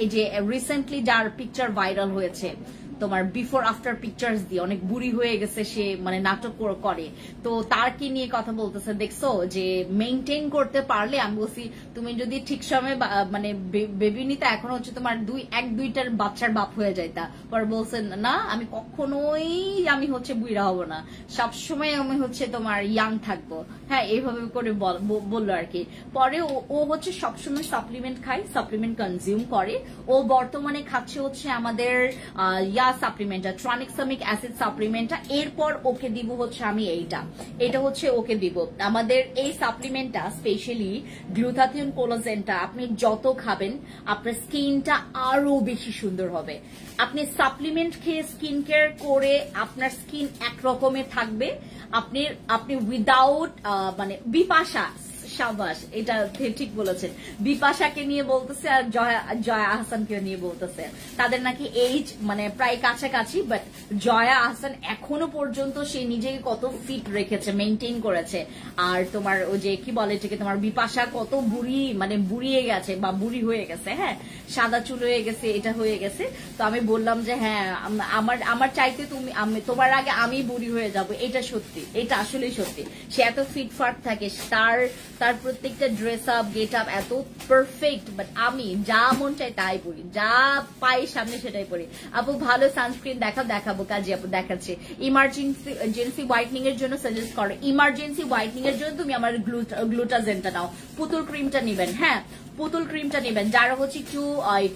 এই যে রিসেন্টলি যার পিকচার ভাইরাল হয়েছে তোমার বিফোর আফটার পিকচার্স দিয়ে, অনেক বুড়ি হয়ে গেছে সে, মানে নাটক করে। তো তার কি নিয়ে কথা বলতেছে দেখছো, যে মেনটেন করতে পারলে, আমি বলছি তুমি যদি ঠিক সময় মানে বেবি নিতে, এখন হচ্ছে তোমার 1-2টার বাচ্চার বাপ হয়ে যাইতা। পরে বলছেন না আমি কখনোই আমি হচ্ছে বুড়া হব না, সবসময় আমি হচ্ছে তোমার ইয়াং থাকবো। হ্যাঁ, এইভাবে করে বললো আর কি। পরে ও হচ্ছে সবসময় সাপ্লিমেন্ট খায়, সাপ্লিমেন্ট কনজিউম করে। ও বর্তমানে খাচ্ছে হচ্ছে আমাদের সাপ্লিমেন্টটা, ট্রানিক্সামিক অ্যাসিড সাপ্লিমেন্টটা। এরপর ওকে দিব হচ্ছে আমি এটা হচ্ছে ওকে দিব আমাদের এই সাপ্লিমেন্টটা, স্পেশালি গ্লুটাথিয়ন কোলাজেনটা। আপনি যত খাবেন আপনার স্কিনটা আরো বেশি সুন্দর হবে। আপনি সাপ্লিমেন্ট খেয়ে স্কিন কেয়ার করে আপনার স্কিন একরকমের থাকবে। আপনি উইদাউট মানে বিপাশা, সাবাস, এটা ঠিক বলেছেন, বিপাশাকে নিয়ে বলতেছে আর জয়া আহসানকে নিয়ে বলতেছে, তাদের নাকি এইজ মানে প্রায় কাছাকাছি, বাট জয়া আহসান এখনো পর্যন্ত সে নিজেকে কত ফিট রেখেছে, মেনটেন করেছে। আর তোমার ওই যে কি বলে এটাকে, তোমার বিপাশা কত বুড়ি, মানে বুড়িয়ে গেছে বা বুড়ি হয়ে গেছে। হ্যাঁ, সাদা চুল হয়ে গেছে, এটা হয়ে গেছে। তো আমি বললাম যে হ্যাঁ আমার চাইতে তোমার আগে আমি বুড়ি হয়ে যাব, এটা সত্যি, এটা আসলেই সত্যি। সে এত ফিটফাট থাকে, তার প্রত্যেকটা ড্রেস আপ গেট আপ এত পারফেক্ট, বাট আমি যা মন চাই তাই পরি, যা পাই সামনে সেটাই পরি। আপু ভালো সানস্ক্রিন দেখাবো, কাজী আপু দেখাচ্ছে। ইমার্জেন্সি হোয়াইটনিং এর জন্য সাজেস্ট করো, ইমার্জেন্সি হোয়াইটনিং এর জন্য তুমি আমার গ্লুটাজেনটা নাও, পুতুল ক্রিমটা নিবেন। হ্যাঁ, পুতুল ক্রিমটা নেবেন যারা হচ্ছে একটু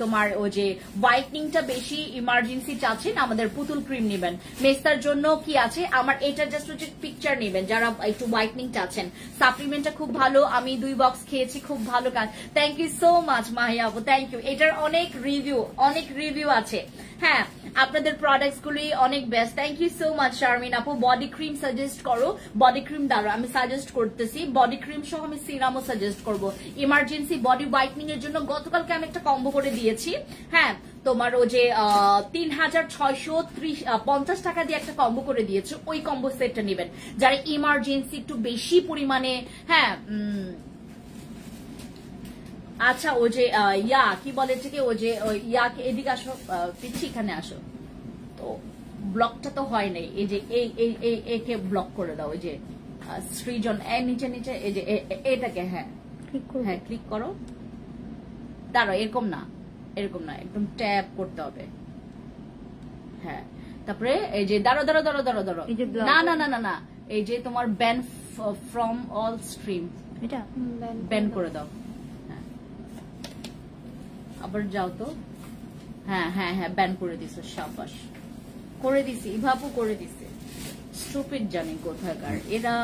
তোমার ওই যে হোয়াইটনিংটা বেশি ইমার্জেন্সি চাচ্ছেন, আমাদের পুতুল ক্রিম নেবেন। মেস্তার জন্য কি আছে আমার, এটা জাস্ট হচ্ছে পিকচার নেবেন যারা একটু হোয়াইটনিং চাচ্ছেন। সাপ্লিমেন্টটা খুব ভালো, আমি 2 বক্স খেয়েছি, খুব ভালো কাজ। Thank you so much Mahiya আপু, থ্যাংক ইউ। এটার অনেক রিভিউ আছে। হ্যাঁ, আপনাদের প্রোডাক্টস গুলি অনেক best. Thank you so much Sharmin আপু। বডি ক্রিম সাজেস্ট করো, বডি ক্রিম দ্বারা আমি সাজেস্ট করতেছি, বডি ক্রিম সহ আমি সিরামও সাজেস্ট করব। ইমার্জেন্সি বডি হোয়াইটনিং এর জন্য গতকালকে আমি একটা কম্বো করে দিয়েছি। হ্যাঁ, তোমার ও যে 3650 টাকা দিয়ে একটা কম্বো করে দিয়েছে, ওই কম্বো সেটটা নেবেন যারা ইমার্জেন্সি একটু বেশি পরিমাণে। হ্যাঁ, আচ্ছা ও যে কি বলে থেকে ও যে ইয়াকে এদিকে আসো, পিচ্ছি এখানে আসো। তো ব্লকটা তো হয় নাই, এই যে একে ব্লক করে দাও, ওই যে সৃজন নিচে এই যে এটাকে, হ্যাঁ ক্লিক করো। দাঁড়াও, এরকম না, এরকম না, একদম ট্যাপ করতে হবে। হ্যাঁ, তারপরে এই যে দাঁড়ো, না না না না না, এই যে তোমার ব্যান ফ্রম অল স্ট্রিম, এটা ব্যান করে দাও। হ্যাঁ, আবার যাও তো। হ্যাঁ হ্যাঁ হ্যাঁ, ব্যান করে দিছো, শাবাশ, করে দিছি, ভাবু করে দিছে। স্টুপিড জানি কোথাকার এরা,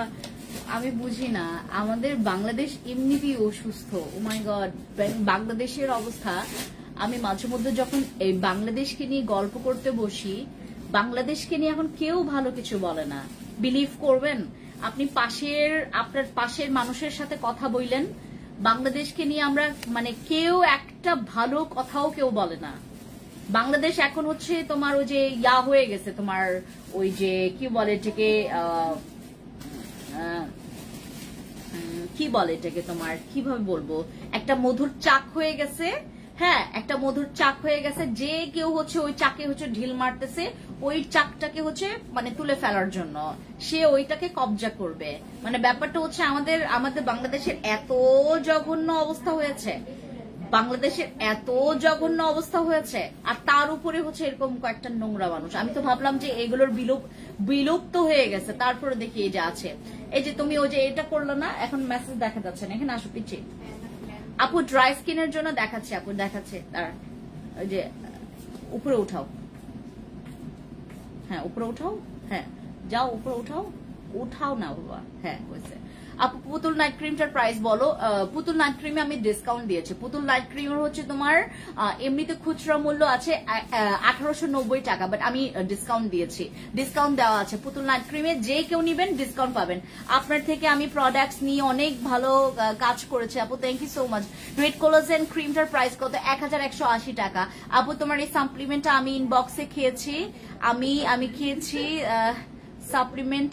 আমি বুঝি না। আমাদের বাংলাদেশ এমনিতেই অসুস্থ। ও মাই গড, বাংলাদেশের অবস্থা। আমি মাঝে মধ্যে যখন এই বাংলাদেশকে নিয়ে গল্প করতে বসি, বাংলাদেশকে নিয়ে এখন কেউ ভালো কিছু বলে না। বিলিভ করবেন, আপনি আপনার পাশের মানুষের সাথে কথা বললেন, বাংলাদেশকে নিয়ে আমরা মানে কেউ একটা ভালো কথাও কেউ বলে না। বাংলাদেশ এখন হচ্ছে তোমার ওই যে ইয়া হয়ে গেছে, তোমার ওই যে কি বলে এটাকে, কি বলে এটাকে, তোমার কিভাবে বলবো, একটা মধুর চাক হয়ে গেছে। হ্যাঁ, একটা মধুর চাক হয়ে গেছে, যে কেউ হচ্ছে ওই চাকে হচ্ছে ঢিল মারতেছে, ওই চাকটাকে হচ্ছে মানে তুলে ফেলার জন্য সে ওইটাকে কবজা করবে। মানে ব্যাপারটা হচ্ছে আমাদের বাংলাদেশের এত জঘন্য অবস্থা হয়েছে, বাংলাদেশের এত জঘন্য অবস্থা হয়েছে, আর তার উপরে হচ্ছে এরকম কয়েকটা নোংরা মানুষ। আমি তো ভাবলাম যে এগুলোর বিলুপ্ত হয়ে গেছে, তারপরে দেখি এই যে আছে। এই যে তুমি ওই যে এটা করলো না, এখন মেসেজ দেখা যাচ্ছে না, এখানে আসো পিছিয়ে। আপু ড্রাই স্কিনের জন্য দেখাচ্ছে, আপু দেখাচ্ছে, ওই যে উপরে উঠাও। হ্যাঁ, উপরে উঠাও। হ্যাঁ, যাও উপরে উঠাও, উঠাও না বাবা। হ্যাঁ, হয়েছে। আপু পুতুল নাইট ক্রিমটার প্রাইস বলো। পুতুল নাইট ক্রিমে আমি ডিসকাউন্ট দিয়েছি। পুতুল নাইট ক্রিমের হচ্ছে তোমার এমনিতে খুচরা মূল্য আছে 1890 টাকা, বাট আমি ডিসকাউন্ট দিয়েছি, ডিসকাউন্ট দেওয়া আছে। পুতুল নাইট ক্রিমে যে কেউ নিবেন ডিসকাউন্ট পাবেন। আপনার থেকে আমি প্রোডাক্টস নিয়ে অনেক ভালো কাজ করেছি আপু, thank you so much. Red collagen ক্রিমটার প্রাইস কত? 1180 টাকা। আপু তোমার এই সাপ্লিমেন্টটা আমি ইনবক্সে খেয়েছি, আমি খেয়েছি সাপ্লিমেন্ট,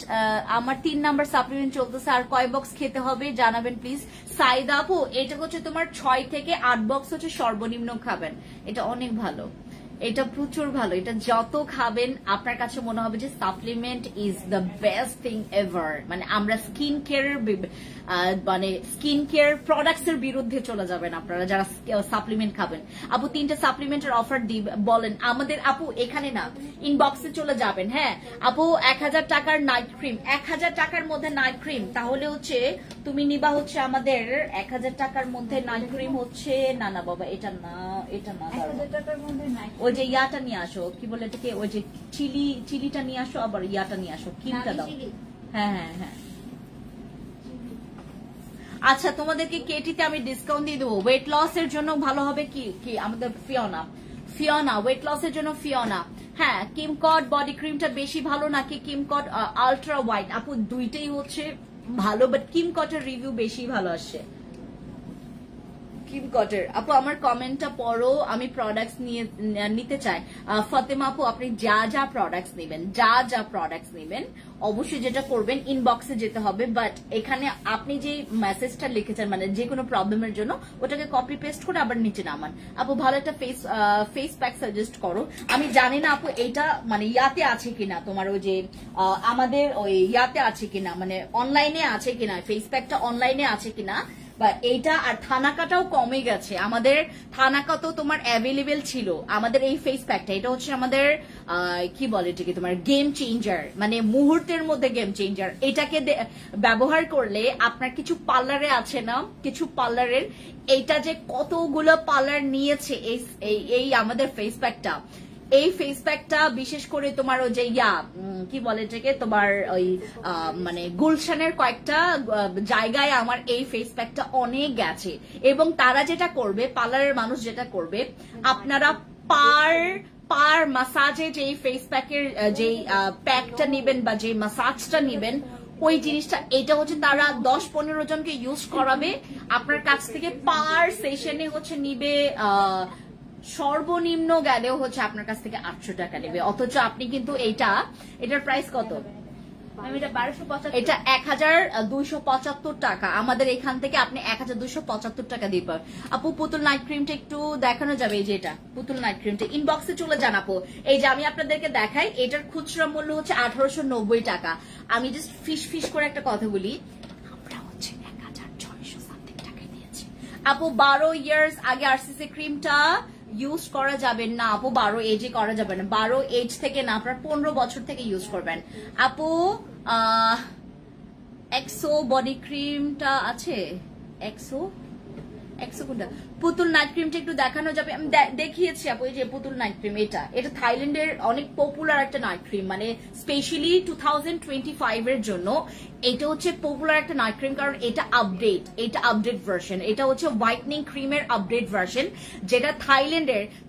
আমার 3 নাম্বার সাপ্লিমেন্ট চলতেছে। আর কয় বক্স খেতে হবে জানাবেন প্লিজ। সাইদা আপু, এটা হচ্ছে তোমার 6 থেকে 8 বক্স হচ্ছে সর্বনিম্ন খাবেন। এটা অনেক ভালো, এটা প্রচুর ভালো। এটা যত খাবেন আপনার কাছে মনে হবে যে supplement is the best thing ever. মানে আমরা স্কিন কেয়ার প্রোডাক্টস এর বিরুদ্ধে চলে যাবেন আপনারা যারা সাপ্লিমেন্ট খাবেন। আপু 3টে সাপ্লিমেন্টের অফার বলেন আমাদের। আপু এখানে না, ইনবক্সে চলে যাবেন। হ্যাঁ আপু, 1000 টাকার নাইট ক্রিম, 1000 টাকার মধ্যে নাইট ক্রিম, তাহলে হচ্ছে তুমি নিবা হচ্ছে আমাদের 1000 টাকার মধ্যে নাইট ক্রিম হচ্ছে, না না বাবা এটা না, এটা না, 1000 টাকার মধ্যে নাইট, ওই যে ইয়াটা নিয়ে আসো, কি বলে এটাকে, ওই যে চিলিটা নিয়ে আসো, আবার ইয়াটা নিয়ে আসো, ক্রিমটা দাও। হ্যাঁ হ্যাঁ হ্যাঁ, আচ্ছা তোমাদেরকে কেটিতে আমি ডিসকাউন্ট দিয়ে দেবো। ওয়েট লস এর জন্য ভালো হবে কি আমাদের ফিওনা, ওয়েট লস এর জন্য ফিওনা। হ্যাঁ, কিমকট বডি ক্রিমটা বেশি ভালো নাকি কিমকট আলট্রা হোয়াইট? আপু দুইটাই হচ্ছে ভালো, বাট কিমকটের রিভিউ বেশি ভালো আসে। কিমকটের আপু আমার কমেন্টটা পড়ো, আমি প্রোডাক্টস নিতে চাই। ফাতেমা আপু, আপনি যা প্রোডাক্টস নেবেন অবশ্যই যেটা করবেন ইনবক্সে যেতে হবে, বাট এখানে আপনি যে মেসেজটা লিখেছেন মানে যে কোনো প্রবলেমের জন্য ওটাকে কপি পেস্ট করে আবার নিচে নামান। আপু ভালো একটা ফেস প্যাক সাজেস্ট করো। আমি জানি না আপু এইটা মানে ইয়াতে আছে কিনা, তোমার ওই যে আমাদের ওই ইয়াতে আছে কিনা, মানে অনলাইনে আছে কিনা, ফেস প্যাকটা অনলাইনে আছে কিনা। এইটা আর থানাকাটাও কমে গেছে, আমাদের থানাকা তো তোমার অ্যাভেলেবেল ছিল। আমাদের এই ফেস প্যাকটা এটা হচ্ছে আমাদের কি বলে এটাকে, তোমার গেম চেঞ্জার, মানে মুহূর্তের মধ্যে গেম চেঞ্জার। এটাকে ব্যবহার করলে আপনার কিছু পার্লারে আছে না, কিছু পার্লারের এইটা যে কতগুলো পার্লার নিয়েছে এই আমাদের ফেস প্যাকটা, এই ফেস প্যাকটা বিশেষ করে তোমার ওই যে কি বলে এটাকে, তোমার ওই মানে গুলশানের কয়েকটা জায়গায় আমার এই ফেস প্যাকটা অনেক গেছে। এবং তারা যেটা করবে, পার্লারের মানুষ যেটা করবে, আপনারা পার মাসাজে যে ফেস প্যাকের যে প্যাকটা নেবেন বা যে মাসাজটা নেবেন ওই জিনিসটা, এটা হচ্ছে তারা 10-15 জনকে ইউজ করাবে আপনার কাছ থেকে, পার সেশনে হচ্ছে নিবে সর্বনিম্ন গেলেও হচ্ছে আপনার কাছ থেকে 800 টাকা নেবে। অথচ আপনি কিন্তু এটার প্রাইস কত, এটা 1275 টাকা। আমাদের এখান থেকে আপনি 1275 টাকা দিয়ে পাবেন। আপু পুতুল নাইট ক্রিমটা একটু দেখানো যাবে? এই যে এটা পুতুল নাইট ক্রিমটা, ইনবক্সে চলে যান আপু। এই যে আমি আপনাদেরকে দেখাই, এটার খুচরা মূল্য হচ্ছে 1890 টাকা। আমি জাস্ট ফিস করে একটা কথা বলি, আমরা হচ্ছে 1600 সামথিং টাকায় নিয়েছি। আপু 12 ইয়ার্স আগে আরসিসি ক্রিমটা ইউজ করা যাবে না আপু, 12 এজে করা যাবে না, 12 এজ থেকে না, আপনার 15 বছর থেকে ইউজ করবেন আপু। এক্সো বডি ক্রিমটা আছে, এক্সো কোনটা? পুতুল নাইট ক্রিমটা একটু দেখানো যাবে? আমি দেখিয়েছি আপু, এই যে পুতুল নাইট ক্রিম, এটা থাইল্যান্ডের অনেক পপুলার একটা নাইট ক্রিম, মানে স্পেশালি 2025 এর জন্য এটা হচ্ছে পপুলার একটা নাইট ক্রিম, কারণ এটা আপডেট ভার্সন, এটা হচ্ছে হোয়াইটনিং ক্রিমের আপডেট ভার্সন, যেটা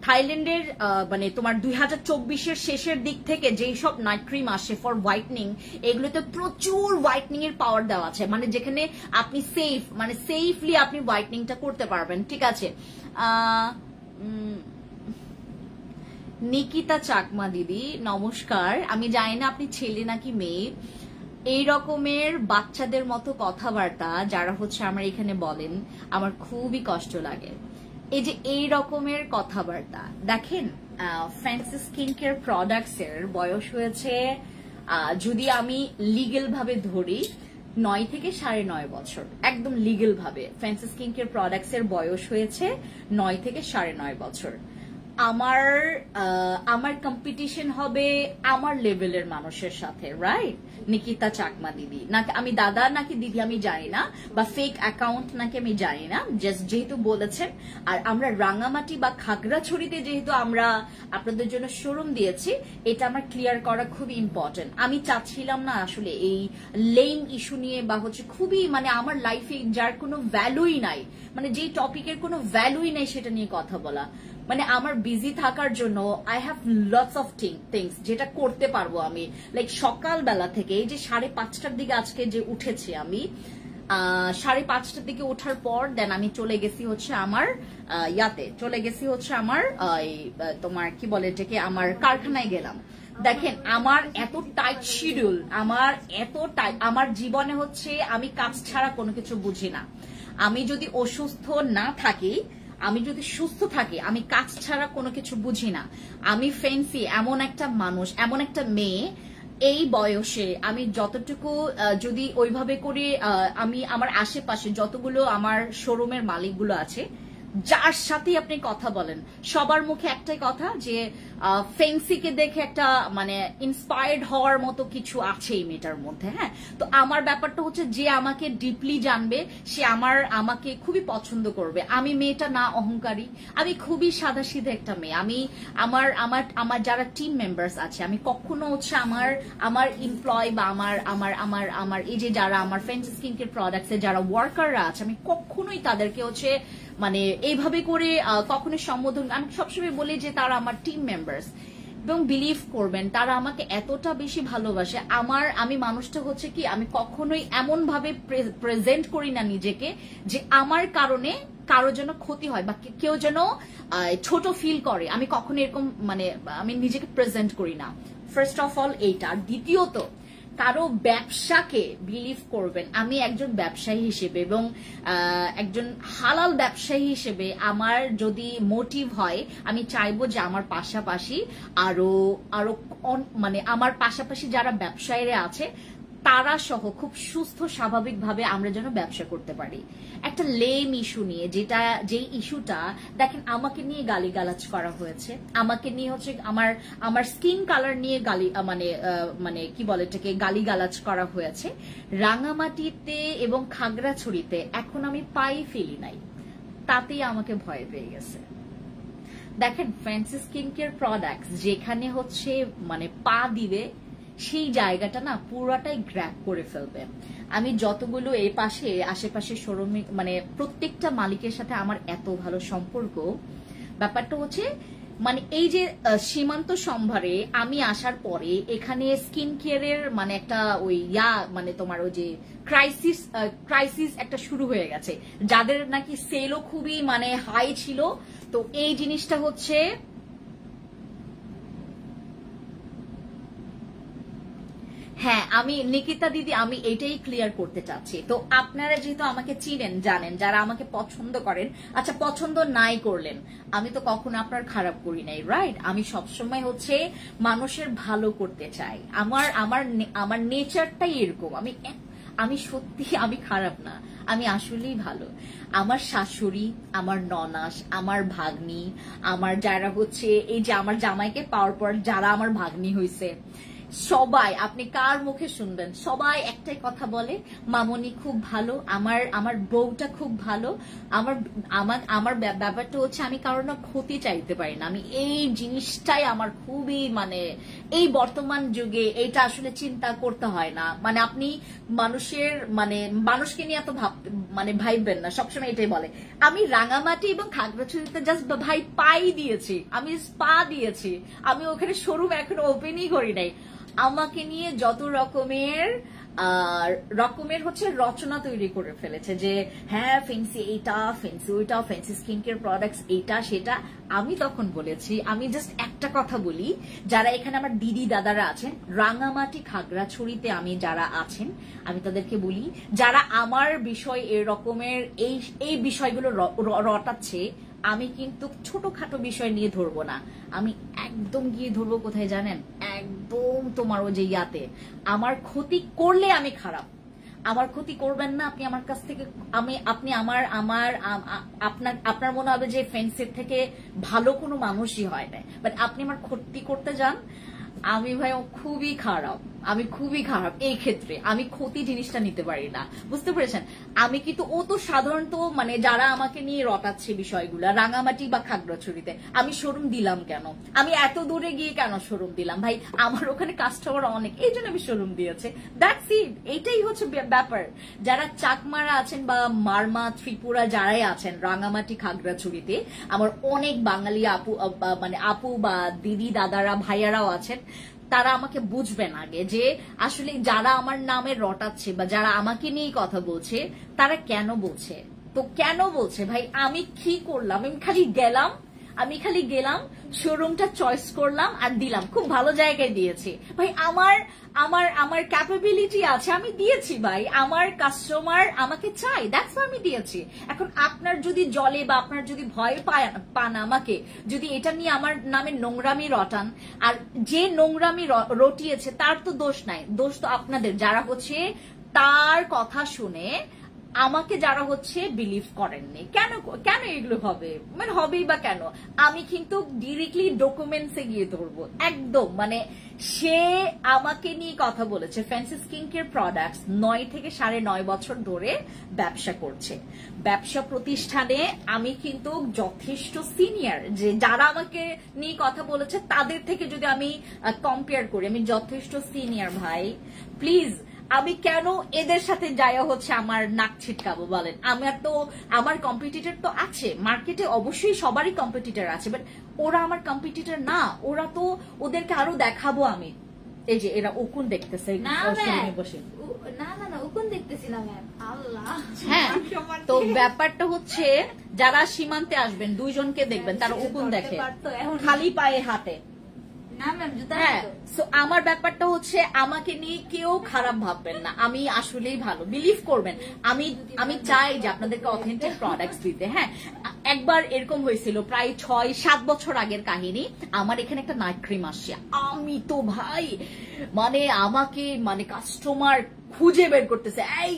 থাইল্যান্ডের মানে তোমার 2024-এর শেষের দিক থেকে যেই সব নাইট ক্রিম আসে ফর হোয়াইটনিং, এগুলোতে প্রচুর হোয়াইটনিং এর পাওয়ার দেওয়া আছে, মানে যেখানে আপনি সেফলি আপনি হোয়াইটনিংটা করতে পারবেন, ঠিক আছে। নিকিতা চাকমা দিদি নমস্কার, আমি জানি না আপনি ছেলে নাকি মেয়ে, এই রকমের বাচ্চাদের মতো কথাবার্তা যারা হচ্ছে আমার এখানে বলেন, আমার খুবই কষ্ট লাগে। এই যে এই রকমের কথাবার্তা দেখেন, ফ্যান্সি স্কিন কেয়ার প্রোডাক্টস এর বয়স হয়েছে, যদি আমি লিগেল ভাবে ধরি 9 থেকে 9.5 বছর, একদম লিগেল ভাবে ফ্যান্সি স্কিন কেয়ার প্রোডাক্টস এর বয়স হয়েছে 9 থেকে 9.5 বছর। আমার কম্পিটিশন হবে আমার লেভেলের মানুষের সাথে, রাইট? নিকিতা চাকমা দিদি, নাকি আমি দাদা নাকি দিদি আমি জানি না, বা ফেক অ্যাকাউন্ট নাকি আমি জানি না, জাস্ট যেহেতু বলেছেন। আর আমরা রাঙামাটি বা খাগড়াছড়িতে যেহেতু আমরা আপনাদের জন্য শোরুম দিয়েছি, এটা আমার ক্লিয়ার করা খুবই ইম্পর্টেন্ট। আমি চাচ্ছিলাম না আসলে এই লেম ইস্যু নিয়ে, বা হচ্ছে খুবই মানে আমার লাইফে যার কোনো ভ্যালুই নাই, মানে যেই টপিকের কোনো ভ্যালুই নাই সেটা নিয়ে কথা বলা, মানে আমার বিজি থাকার জন্য I have lots of things যেটা করতে পারবো আমি। লাইক সকালবেলা থেকে এই যে 5:30টার দিকে আজকে যে উঠেছি আমি, 5:30টার দিকে ওঠার পর দেন আমি চলে গেছি হচ্ছে আমার তোমার কি বলে এটাকে, আমার কারখানায় গেলাম। দেখেন আমার এত টাইট শিডিউল, আমার জীবনে হচ্ছে আমি কাজ ছাড়া কোনো কিছু বুঝি না। আমি যদি অসুস্থ না থাকি, আমি যদি সুস্থ থাকি, আমি কাজ ছাড়া কোনো কিছু বুঝি না। আমি ফ্যান্সি এমন একটা মানুষ, এমন একটা মেয়ে, এই বয়সে আমি যতটুকু যদি ওইভাবে করে আমি আমার আশেপাশে যতগুলো আমার শোরুমের মালিকগুলো আছে, যার সাথে আপনি কথা বলেন, সবার মুখে একটাই কথা যে ফেন্সিকে দেখে একটা মানে ইন্সপায়ার্ড হওয়ার মতো কিছু আছে এই মেয়েটার মধ্যে। হ্যাঁ, তো আমার ব্যাপারটা হচ্ছে যে আমাকে ডিপলি জানবে সে আমাকে খুবই পছন্দ করবে। আমি মেয়েটা না অহংকারী, আমি খুবই সাদাসিধা একটা মেয়ে। আমি আমার যারা টিম মেম্বার্স আছে, আমি কখনো হচ্ছে আমার এমপ্লয় বা আমার এই যে যারা আমার ফ্যান্সি স্কিন কেয়ার প্রোডাক্টসে যারা ওয়ার্কাররা আছে, আমি কখনোই তাদেরকে হচ্ছে মানে এইভাবে করে কখনোই সম্বোধন, আমি সবসময় বলি যে তারা আমার টিম মেম্বার্স, এবং বিলিভ করবেন তারা আমাকে এতটা বেশি ভালোবাসে। আমি মানুষটা হচ্ছে কি, আমি কখনোই এমন ভাবে প্রেজেন্ট করি না নিজেকে যে আমার কারণে কারো যেন ক্ষতি হয় বা কেউ যেন ছোট ফিল করে, আমি কখনো এরকম মানে আমি নিজেকে প্রেজেন্ট করি না। ফার্স্ট অফ অল এইটা। দ্বিতীয়ত, কারো ব্যবসাকে বিলিভ করবেন, আমি একজন ব্যবসায়ী হিসেবে এবং একজন হালাল ব্যবসায়ী হিসেবে আমার যদি মোটিভ হয়, আমি চাইবো যে আমার পাশাপাশি আরো মানে আমার পাশাপাশি যারা ব্যবসায়ীরা আছে তারা সহ খুব সুস্থ স্বাভাবিকভাবে আমরা যেন ব্যবসা করতে পারি। একটা লেম ইস্যু নিয়ে, যেই ইস্যুটা দেখেন আমাকে নিয়ে গালিগালাজ করা হয়েছে, আমাকে নিয়ে হচ্ছে আমার স্কিন কালার নিয়ে মানে কি বলে এটাকে গালিগালাজ করা হয়েছে। রাঙামাটিতে এবং খাগড়াছড়িতে এখন আমি পাই ফেলি নাই, তাতেই আমাকে ভয় পেয়ে গেছে। দেখেন ফ্যান্সি স্কিন কেয়ার প্রোডাক্টস যেখানে হচ্ছে মানে পা দিবে, সেই জায়গাটা না পুরাটাই গ্র্যাব করে ফেলবে। আমি যতগুলো এই পাশে আশেপাশে শোরুমে মানে প্রত্যেকটা মালিকের সাথে আমার এত ভালো সম্পর্ক। ব্যাপারটা হচ্ছে মানে এই যে সীমান্ত সম্ভারে আমি আসার পরে এখানে স্কিন কেয়ারের মানে একটা ওই মানে তোমার ওই যে ক্রাইসিস একটা শুরু হয়ে গেছে, যাদের নাকি সেলও খুবই মানে হাই ছিল। তো এই জিনিসটা হচ্ছে হ্যাঁ, আমি নিকিতা দিদি আমি এটাই ক্লিয়ার করতে চাচ্ছি। তো আপনারা যেহেতু আমাকে চিনেন, জানেন, যারা আমাকে পছন্দ করেন, আচ্ছা পছন্দ নাই করলেন, আমি তো কখনো আপনার খারাপ করি নাই, রাইট? আমি সবসময় হচ্ছে মানুষের ভালো করতে চাই। আমার নেচারটাই এরকম। আমি সত্যি আমি খারাপ না, আমি আসলেই ভালো। আমার শাশুড়ি, আমার ননাস, আমার ভাগ্নি, আমার যারা হচ্ছে এই যে আমার জামাইকে পাওয়ার পর যারা আমার ভাগ্নি হয়েছে, সবাই আপনি কার মুখে শুনবেন, সবাই একটাই কথা বলে, মামনি খুব ভালো, আমার বউটা খুব ভালো। আমার আমার আমার ব্যাপারটা হচ্ছে আমি কারোর না ক্ষতি চাইতে পারি না। আমি এই জিনিসটাই আমার খুবই মানে এই বর্তমান যুগে এটা আসলে চিন্তা করতে হয় না। মানে আপনি মানুষকে নিয়ে এত ভাববেন না, সবসময় এটাই বলে। আমি রাঙামাটি এবং খাগড়াছড়িতে জাস্ট ভাই পাই দিয়েছি, আমি পা দিয়েছি, আমি ওখানে শোরুম এখনো ওপেনই করি নাই। আমাকে নিয়ে যত রকমের হচ্ছে রচনা তৈরি করে ফেলেছে যে হ্যাঁ ফেন্সি এইটা, ফেন্সি ওইটা, ফেন্সি স্কিন কেয়ার প্রোডাক্টস এইটা সেটা। আমি তখন বলেছি, আমি জাস্ট একটা কথা বলি, যারা এখানে আমার দিদি দাদারা আছেন রাঙামাটি খাগড়াছড়িতে আমি যারা আছেন, আমি তাদেরকে বলি যারা আমার বিষয় এরকমের এই বিষয়গুলো রটাচ্ছে, আমি কিন্তু ছোটখাটো বিষয় নিয়ে ধরবো না, আমি একদম গিয়ে ধরবো কোথায় জানেন, একদম তোমার ও যে ইয়াতে আমার ক্ষতি করলে আমি খারাপ। আমার ক্ষতি করবেন না আপনি আমার কাছ থেকে, আপনি আপনার মনে হবে যে ফ্রেন্ডসের থেকে ভালো কোনো মানুষই হয় না, বাট আপনি আমার ক্ষতি করতে যান, আমি ভাই খুবই খারাপ, আমি খুবই খারাপ এই ক্ষেত্রে। আমি ক্ষতি জিনিসটা নিতে পারি না, বুঝতে পেরেছেন? আমি কিন্তু ও তো সাধারণত মানে যারা আমাকে নিয়ে রটাচ্ছে বিষয়গুলো রাঙামাটি বা খাগড়াছড়িতে, আমি শোরুম দিলাম কেন, আমি এত দূরে গিয়ে কেন শোরুম দিলাম? ভাই আমার ওখানে কাস্টমার অনেক, এই জন্য আমি শোরুম দিয়েছে, দ্যাটস ইট। এইটাই হচ্ছে ব্যাপার। যারা চাকমারা আছেন বা মারমা ত্রিপুরা যারাই আছেন রাঙামাটি খাগড়াছড়িতে, আমার অনেক বাঙালি আপু বা দিদি দাদারা ভাইয়ারাও আছেন, তারা আমাকে বুঝবেন আগে যে আসলে যারা আমার নামে রটাচ্ছে বা যারা আমাকে নিয়ে কথা বলছে তারা কেন বলছে। তো কেন বলছে ভাই, আমি কি করলাম? আমি খালি গেলাম শোরুমটা চয়েস করলাম আর দিলাম, খুব ভালো জায়গায় দিয়েছি ভাই, আমার ক্যাপাবিলিটি আছে, আমি দিয়েছি ভাই, আমার কাস্টমার আমাকে চাই, দ্যাটস আমি দিয়েছি। এখন আপনার যদি জলে বা আপনার যদি ভয় পান আমাকে, যদি এটা নিয়ে আমার নামে নোংরামি রটান, আর যে নোংরামি রটিয়েছে তার তো দোষ নাই, দোষ তো আপনাদের যারা হচ্ছে তার কথা শুনে আমাকে যারা হচ্ছে বিলিভ করেননি। কেন এগুলো হবে, মানে হবেই বা কেন? আমি কিন্তু ডিরেক্টলি ডকুমেন্টসে গিয়ে ধরবো একদম, মানে সে আমাকে নিয়ে কথা বলেছে, ফ্যান্সি স্কিন কেয়ার প্রোডাক্টস 9 থেকে 9.5 বছর ধরে ব্যবসা করছে। ব্যবসা প্রতিষ্ঠানে আমি কিন্তু যথেষ্ট সিনিয়র, যে যারা আমাকে নিয়ে কথা বলেছে তাদের থেকে যদি আমি কম্পেয়ার করি, আমি যথেষ্ট সিনিয়র ভাই। প্লিজ আমি কেন এদের সাথে যাইয়া হচ্ছে আমার নাক ছিটকাবো বলেন? আমার কম্পিটিটর তো আছে মার্কেটে, অবশ্যই সবারই কম্পিটিটর আছে, বাট ওরা আমার কম্পিটিটর না, ওরা তো ওদেরকে আরো দেখাবো আমি। এই যে এরা উকুন দেখতেছে, বসে না উকুন দেখতেছি না ম্যাম, আল্লাহ। হ্যাঁ, তো ব্যাপারটা হচ্ছে যারা সীমান্তে আসবেন 2 জনকে দেখবেন তারা উকুন দেখে খালি পায়ে হাতে। হ্যাঁ, আমার ব্যাপারটা হচ্ছে আমাকে নিয়ে কেউ খারাপ ভাববেন না, আমি আসলেই ভালো, বিলিভ করবেন। আমি চাই যে আপনাদেরকে অথেন্টিক প্রোডাক্টস দিতে। হ্যাঁ, একবার এরকম হয়েছিল প্রায় 6-7 বছর আগের কাহিনী, আমার এখানে একটা নাইট ক্রিম আসছে, আমি তো ভাই মানে আমাকে মানে কাস্টমার খুঁজে বের করতেছে, এই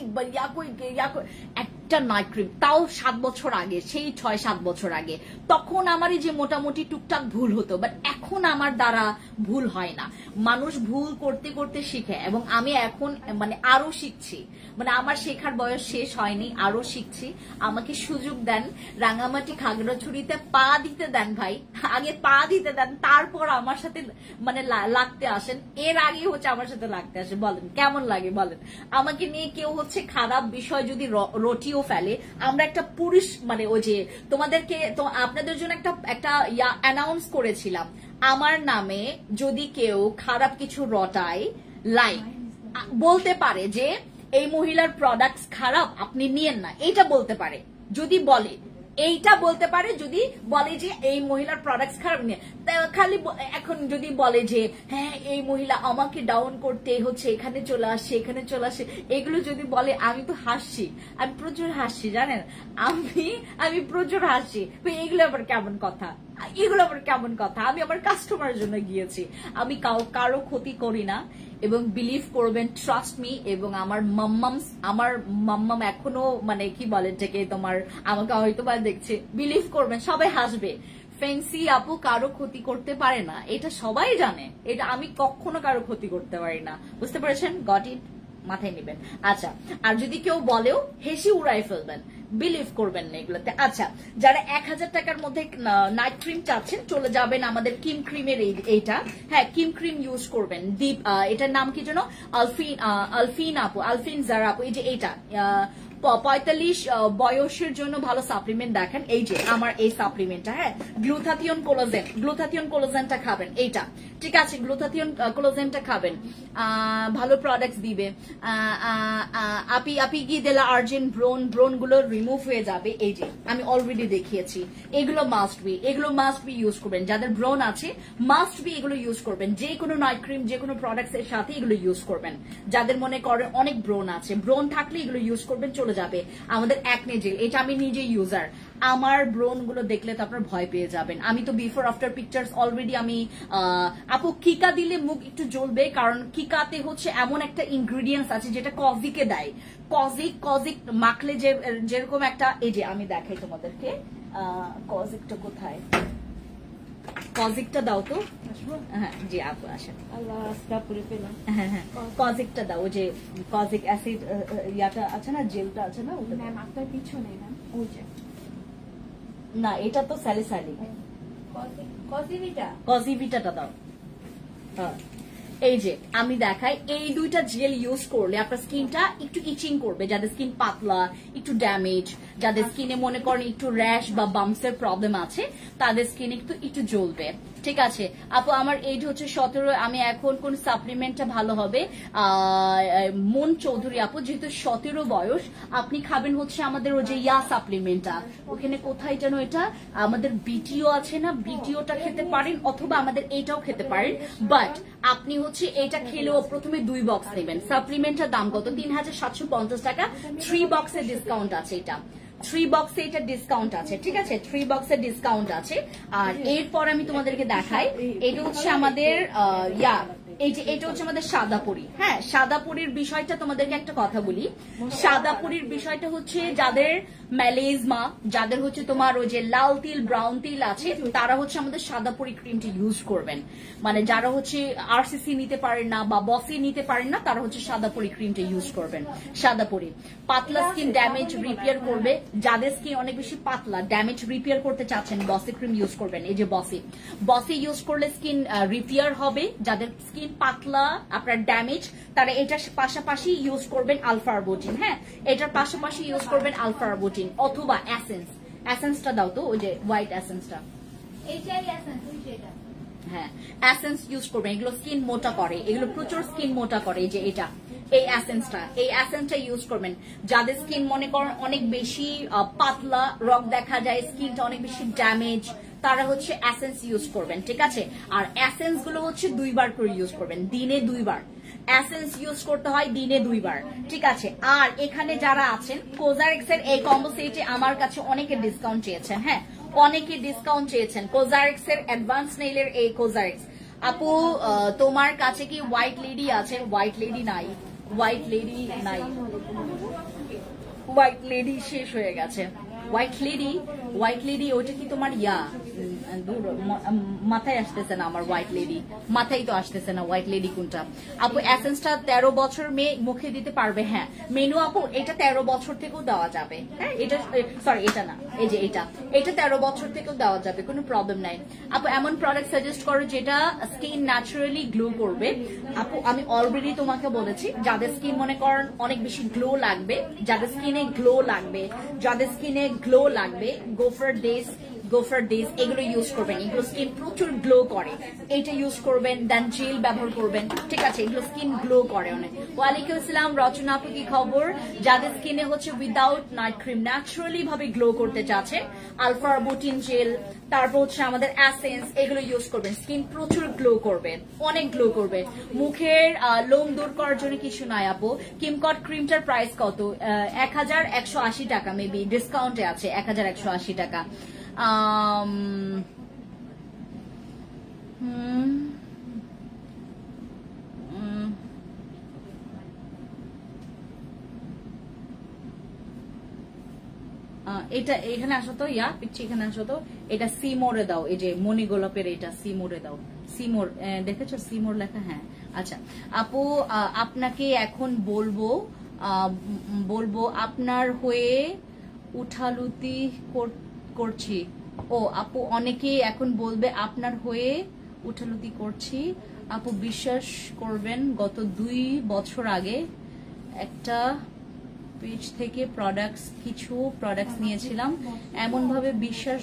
একটা নাইট ক্রিম, তাও 7 বছর আগে, সেই 6-7 বছর আগে। তখন আমার এই যে মোটামুটি টুকটাক ভুল হতো, বাট এখন আমার দ্বারা ভুল হয় না। মানুষ ভুল করতে করতে শিখে, এবং আমি এখন মানে আরো শিখছি, মানে আমার শেখার বয়স শেষ হয়নি, আরো শিখছি। আমাকে সুযোগ দেন, রাঙামাটি খাগড়াছড়িতে পা দিতে দেন ভাই, আগে পা দিতে দেন, তারপর আমার সাথে মানে লাগতে আসেন। এর আগে হচ্ছে আমার সাথে লাগতে আসে, বলেন কেমন লাগে বলেন? আমাকে নিয়ে কেউ হচ্ছে খারাপ বিষয় যদি রটিও ফেলে, আমরা একটা পুরুষ মানে ওই যে তোমাদেরকে আপনাদের জন্য একটা অ্যানাউন্স করেছিলাম, আমার নামে যদি কেউ খারাপ কিছু রটায়, লাইক বলতে পারে যে এই মহিলার প্রোডাক্টস খারাপ, আপনি নিয়েন না, এইটা বলতে পারে। যদি বলে এইটা বলতে পারে, যদি বলে যে এই মহিলার প্রোডাক্টস খারাপ নিয়ে, খালি এখন যদি বলে যে হ্যাঁ এই মহিলা আমাকে ডাউন করতে হচ্ছে এখানে চলে আসছে, এখানে চলে আসে, এগুলো যদি বলে, আমি তো হাসছি, আমি প্রচুর হাসছি জানেন, আমি প্রচুর হাসছি। এগুলো আবার কেমন কথা? এগুলো আবার কেমন কথা? আমি আমার কাস্টমারের জন্য গিয়েছি, আমি কারো ক্ষতি করি না। এবং বিলিভ করবেন, ট্রাস্ট মি। এবং আমার মাম্মাম এখনো মানে কি বলে থেকে তোমার আমাকে হয়তো বা দেখছে, বিলিভ করবেন সবাই হাসবে। ফেন্সি আপু কারো ক্ষতি করতে পারে না, এটা সবাই জানে, এটা আমি কখনো কারো ক্ষতি করতে পারি না, বুঝতে পেরেছেন? গট ইট, মাথায় নেবেন। আচ্ছা, আর যদি কেউ বলেও হেসে উড়াই ফেলবেন, বিলিভ করবেন না এগুলোতে। আচ্ছা, যারা 1000 টাকার মধ্যে নাইট ক্রিম চাচ্ছেন, চলে যাবেন আমাদের কিম ক্রিমের এইটা। হ্যাঁ, কিম ক্রিম ইউজ করবেন। দীপ, এটার নাম কি যেন? আলফিন আপু, আলফিন জারা আপু। এই যে এইটা 45 বয়সের জন্য ভালো সাপ্লিমেন্ট দেখেন, এই যে আমার এই সাপ্লিমেন্টটা। হ্যাঁ, গ্লুথাথিয়ন কোলাজেনটা খাবেন, এইটা ঠিক আছে? গ্লুথাথিয়ন কোলাজেনটা খাবেন, ভালো প্রোডাক্টস দিবে। আপি গি দেলা আর্জেন্ট ব্রোন গুলো রিমুভ হয়ে যাবে। এই যে আমি অলরেডি দেখিয়েছি, এগুলো মাস্ট বি ইউজ করবেন। যাদের ব্রোন আছে মাস্ট বি এগুলো ইউজ করবেন। যে কোনো নাইট ক্রিম, যে কোনো প্রোডাক্টস এর সাথে এগুলো ইউজ করবেন। যাদের মনে করেন অনেক ব্রোন আছে, ব্রোন থাকলে এগুলো ইউজ করবেন, চলে যাবে। আমাদের অ্যাকনে জেল, এটা আমি নিজে ইউজার, আমার ব্রোন গুলো দেখলে তো আপনার ভয় পেয়ে যাবেন। আমি তো বিফোর আফটার পিকচার্স অলরেডি আমি আপু কিকা দিলে মুখ একটু জ্বলবে, কারণ কিকাতে হচ্ছে এমন একটা ইনগ্রিডিয়েন্টস আছে যেটা কজিকে দেয়। কজিক মাখলে যেরকম একটা, এই যে আমি দেখাই তোমাদেরকে, কজিকটা কোথায়? কজিকটা দাও তো। হ্যাঁ জি আপু আসেন। হ্যাঁ হ্যাঁ, কজিকটা দাও, যে কজিক অ্যাসিড ইয়াটা আছে না, জেলটা আছে না, ম্যাম আপনার পিছনে না, ওই যে না, এটা তো স্যালিসাইলিক। কজিভিটাটা দাও। হ্যাঁ, এই যে আমি দেখাই, এই দুইটা জেল ইউজ করলে আপনার স্কিনটা একটু ইচিং করবে। যাদের স্কিন পাতলা, একটু ড্যামেজ, যাদের স্কিনে মনে করেন একটু র্যাশ বা বাম্পসের প্রবলেম আছে, তাদের স্কিন একটু জ্বলবে। ঠিক আছে আপু, আমার এজ হচ্ছে 17। আমি এখন কোন সাপ্লিমেন্টটা ভালো হবে? মন চৌধুরী আপু, যেহেতু 17 বয়স, আপনি খাবেন হচ্ছে আমাদের ওই যে ইয়া সাপ্লিমেন্টটা, ওখানে কোথায় যেন এটা, আমাদের বিটিও আছে না, বিটিওটা খেতে পারেন, অথবা আমাদের এইটাও খেতে পারেন। বাট আপনি হচ্ছে এটা খেলেও প্রথমে 2 বক্স নেবেন। সাপ্লিমেন্টটার দাম কত? 3750 টাকা। 3 বক্সের ডিসকাউন্ট আছে, এটা 3 বক্সে এটা ডিসকাউন্ট আছে। ঠিক আছে, 3 বক্সের ডিসকাউন্ট আছে। আর এরপর আমি তোমাদেরকে দেখাই, এটা হচ্ছে আমাদের এই যে এটা হচ্ছে আমাদের সাদাপুরি। হ্যাঁ, সাদাপুরির বিষয়টা তোমাদেরকে একটা কথা বলি। সাদাপুরির বিষয়টা হচ্ছে যাদের ম্যালেজমা, যাদের হচ্ছে তোমার ওই যে লাল তিল, ব্রাউন তিল আছে, তারা হচ্ছে আমাদের সাদাপুরি ক্রিমটি ইউজ করবেন। মানে যারা হচ্ছে আরসিসি নিতে পারেন না বা বসি নিতে পারেন না, তারা হচ্ছে সাদাপুরি ক্রিমটা ইউজ করবেন। সাদাপুরি পাতলা স্কিন ড্যামেজ রিপেয়ার করবে। যাদের স্কিন অনেক বেশি পাতলা, ড্যামেজ রিপেয়ার করতে চাচ্ছেন, বসি ক্রিম ইউজ করবেন। এই যে বসি ইউজ করলে স্কিন রিপেয়ার হবে। যাদের স্কিন পাতলা, আপনার ড্যামেজ, তারা এটার পাশাপাশি ইউজ করবেন আলফা আরবুটিন। হ্যাঁ, এটার পাশাপাশি ইউজ করবেন আলফা আরবুটিন অথবা এসেন্সটা দাও তো, ওই যে হোয়াইট এসেন্সটা। হ্যাঁ, এসেন্স ইউজ করবেন। এগুলো স্কিন মোটা করে, এগুলো প্রচুর স্কিন মোটা করে। এই যে এটা, এই এসেন্সটা ইউজ করবেন। যাদের স্কিন মনে করেন অনেক বেশি পাতলা, রগ দেখা যায়, স্কিনটা অনেক বেশি ড্যামেজ, তারা হচ্ছে এসেন্স ইউজ করবেন। ঠিক আছে, আর এসেন্স গুলো হচ্ছে 2 বার করে ইউজ করবেন, দিনে 2 বার এসেন্স ইউজ করতে হয়, দিনে 2 বার। ঠিক আছে, আর এখানে যারা আছেন কোজারেক্স এর এই কম্বো সেটে আমার কাছে অনেকে ডিসকাউন্ট চেয়েছেন। হ্যাঁ, অনেকে ডিসকাউন্ট চেয়েছেন। কোজারেক্স এর অ্যাডভান্স নেইলের এই কোজারেক্স। আপু তোমার কাছে কি হোয়াইট লেডি আছে? হোয়াইট লেডি নাই, হোয়াইট লেডি শেষ হয়ে গেছে। হোয়াইট লেডি ওইটা কি তোমার মাথায় আসতেছে না আমার, হোয়াইট লেডি মাথায় তো আসতেছে না, হোয়াইট লেডি কোনটা? আপু এসেন্সটা 13 বছর মেয়ে মুখে দিতে পারবে। হ্যাঁ মেনু আপু, এটা 13 বছর থেকেও দেওয়া যাবে। হ্যাঁ, এটা সরি, এটা না, এই যে এটা 13 বছর থেকেও দেওয়া যাবে, কোনো প্রবলেম নাই। আপু এমন প্রোডাক্ট সাজেস্ট করো যেটা স্কিন ন্যাচারালি গ্লো করবে। আপু আমি অলরেডি তোমাকে বলেছি, যাদের স্কিন মনে করেন অনেক বেশি গ্লো লাগবে, যাদের স্কিনে গ্লো লাগবে, গোফার ডেজ এগুলো ইউজ করবেন। এগুলো স্কিন প্রচুর গ্লো করে, এটা ইউজ করবেন। দেন জেল ব্যবহার করবেন। ঠিক আছে, এগুলো স্কিন গ্লো করে অনেক। ওয়ালাইকুম আসসালাম রচনা আপু, কি খবর? যাদের স্কিনে হচ্ছে উইদাউট নাইট ক্রিম ন্যাচারালি ভাবে গ্লো করতে চাচ্ছেন, আলফা আরবুটিন জেল, তারপর হচ্ছে আমাদের এসেন্স, এগুলো ইউজ করবেন। স্কিন প্রচুর গ্লো করবে, অনেক গ্লো করবে। মুখের লোম দূর করার জন্য কিছু নয় আপু। কিমকট ক্রিমটার প্রাইস কত? 1180 টাকা, মেবি ডিসকাউন্টে আছে 1180 টাকা। এটা এখানে আসো তো, পিচ্ছি এখানে আসো তো, এটা সিমোরে দাও, এই যে মনি গোলাপের এটা সিমোরে দাও। সিমোর দেখেছো সিমোর লেখা? হ্যাঁ আচ্ছা আপু, আপনাকে এখন বলবো আপনার হয়ে উঠালুতি করছি। ও আপু, অনেকে এখন বলবে আপনার হয়ে উঠালুতি করছি। আপু বিশ্বাস করবেন, গত 2 বছর আগে একটা পেজ থেকে কিছু প্রোডাক্টস নিয়েছিলাম, এমন ভাবে বিশ্বাস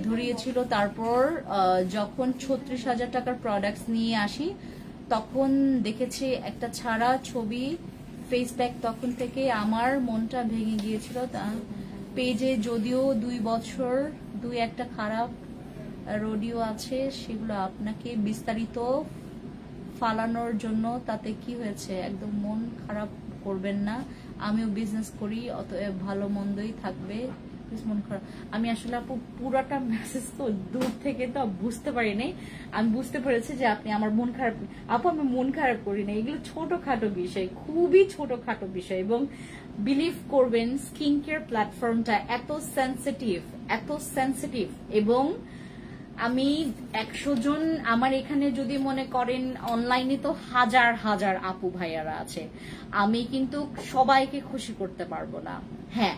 ধরিয়েছিল। তারপর যখন 36,000 টাকার প্রোডাক্টস নিয়ে আসি, তখন দেখেছি একটা ছাড়া ছবি ফেস প্যাক। তখন থেকে আমার মনটা ভেঙে গিয়েছিল। পেজে যদিও 2 বছর 2-1টা খারাপ রোডিও আছে, সেগুলো আপনাকে বিস্তারিত ফালানোর জন্য। তাতে কি হয়েছে? একদম মন খারাপ করবেন না, আমিও বিজনেস করি, অতএব ভালো মন্দই থাকবে। মন খারাপ, আমি আসলে আপু পুরাটা মেসেজ তো দূর থেকে তো বুঝতে পারিনি। আমি বুঝতে পেরেছি যে আপনি আমার মন খারাপ। আপু আমি মন খারাপ করি না, এগুলো ছোটখাটো বিষয়, খুবই ছোটখাটো বিষয়। এবং বিলিভ করবেন, স্কিন কেয়ার প্ল্যাটফর্মটা এত সেন্সিটিভ এবং আমি 100 জন আমার এখানে যদি মনে করেন, অনলাইনে তো হাজার হাজার আপু ভাইয়ারা আছে, আমি কিন্তু সবাইকে খুশি করতে পারবো না। হ্যাঁ,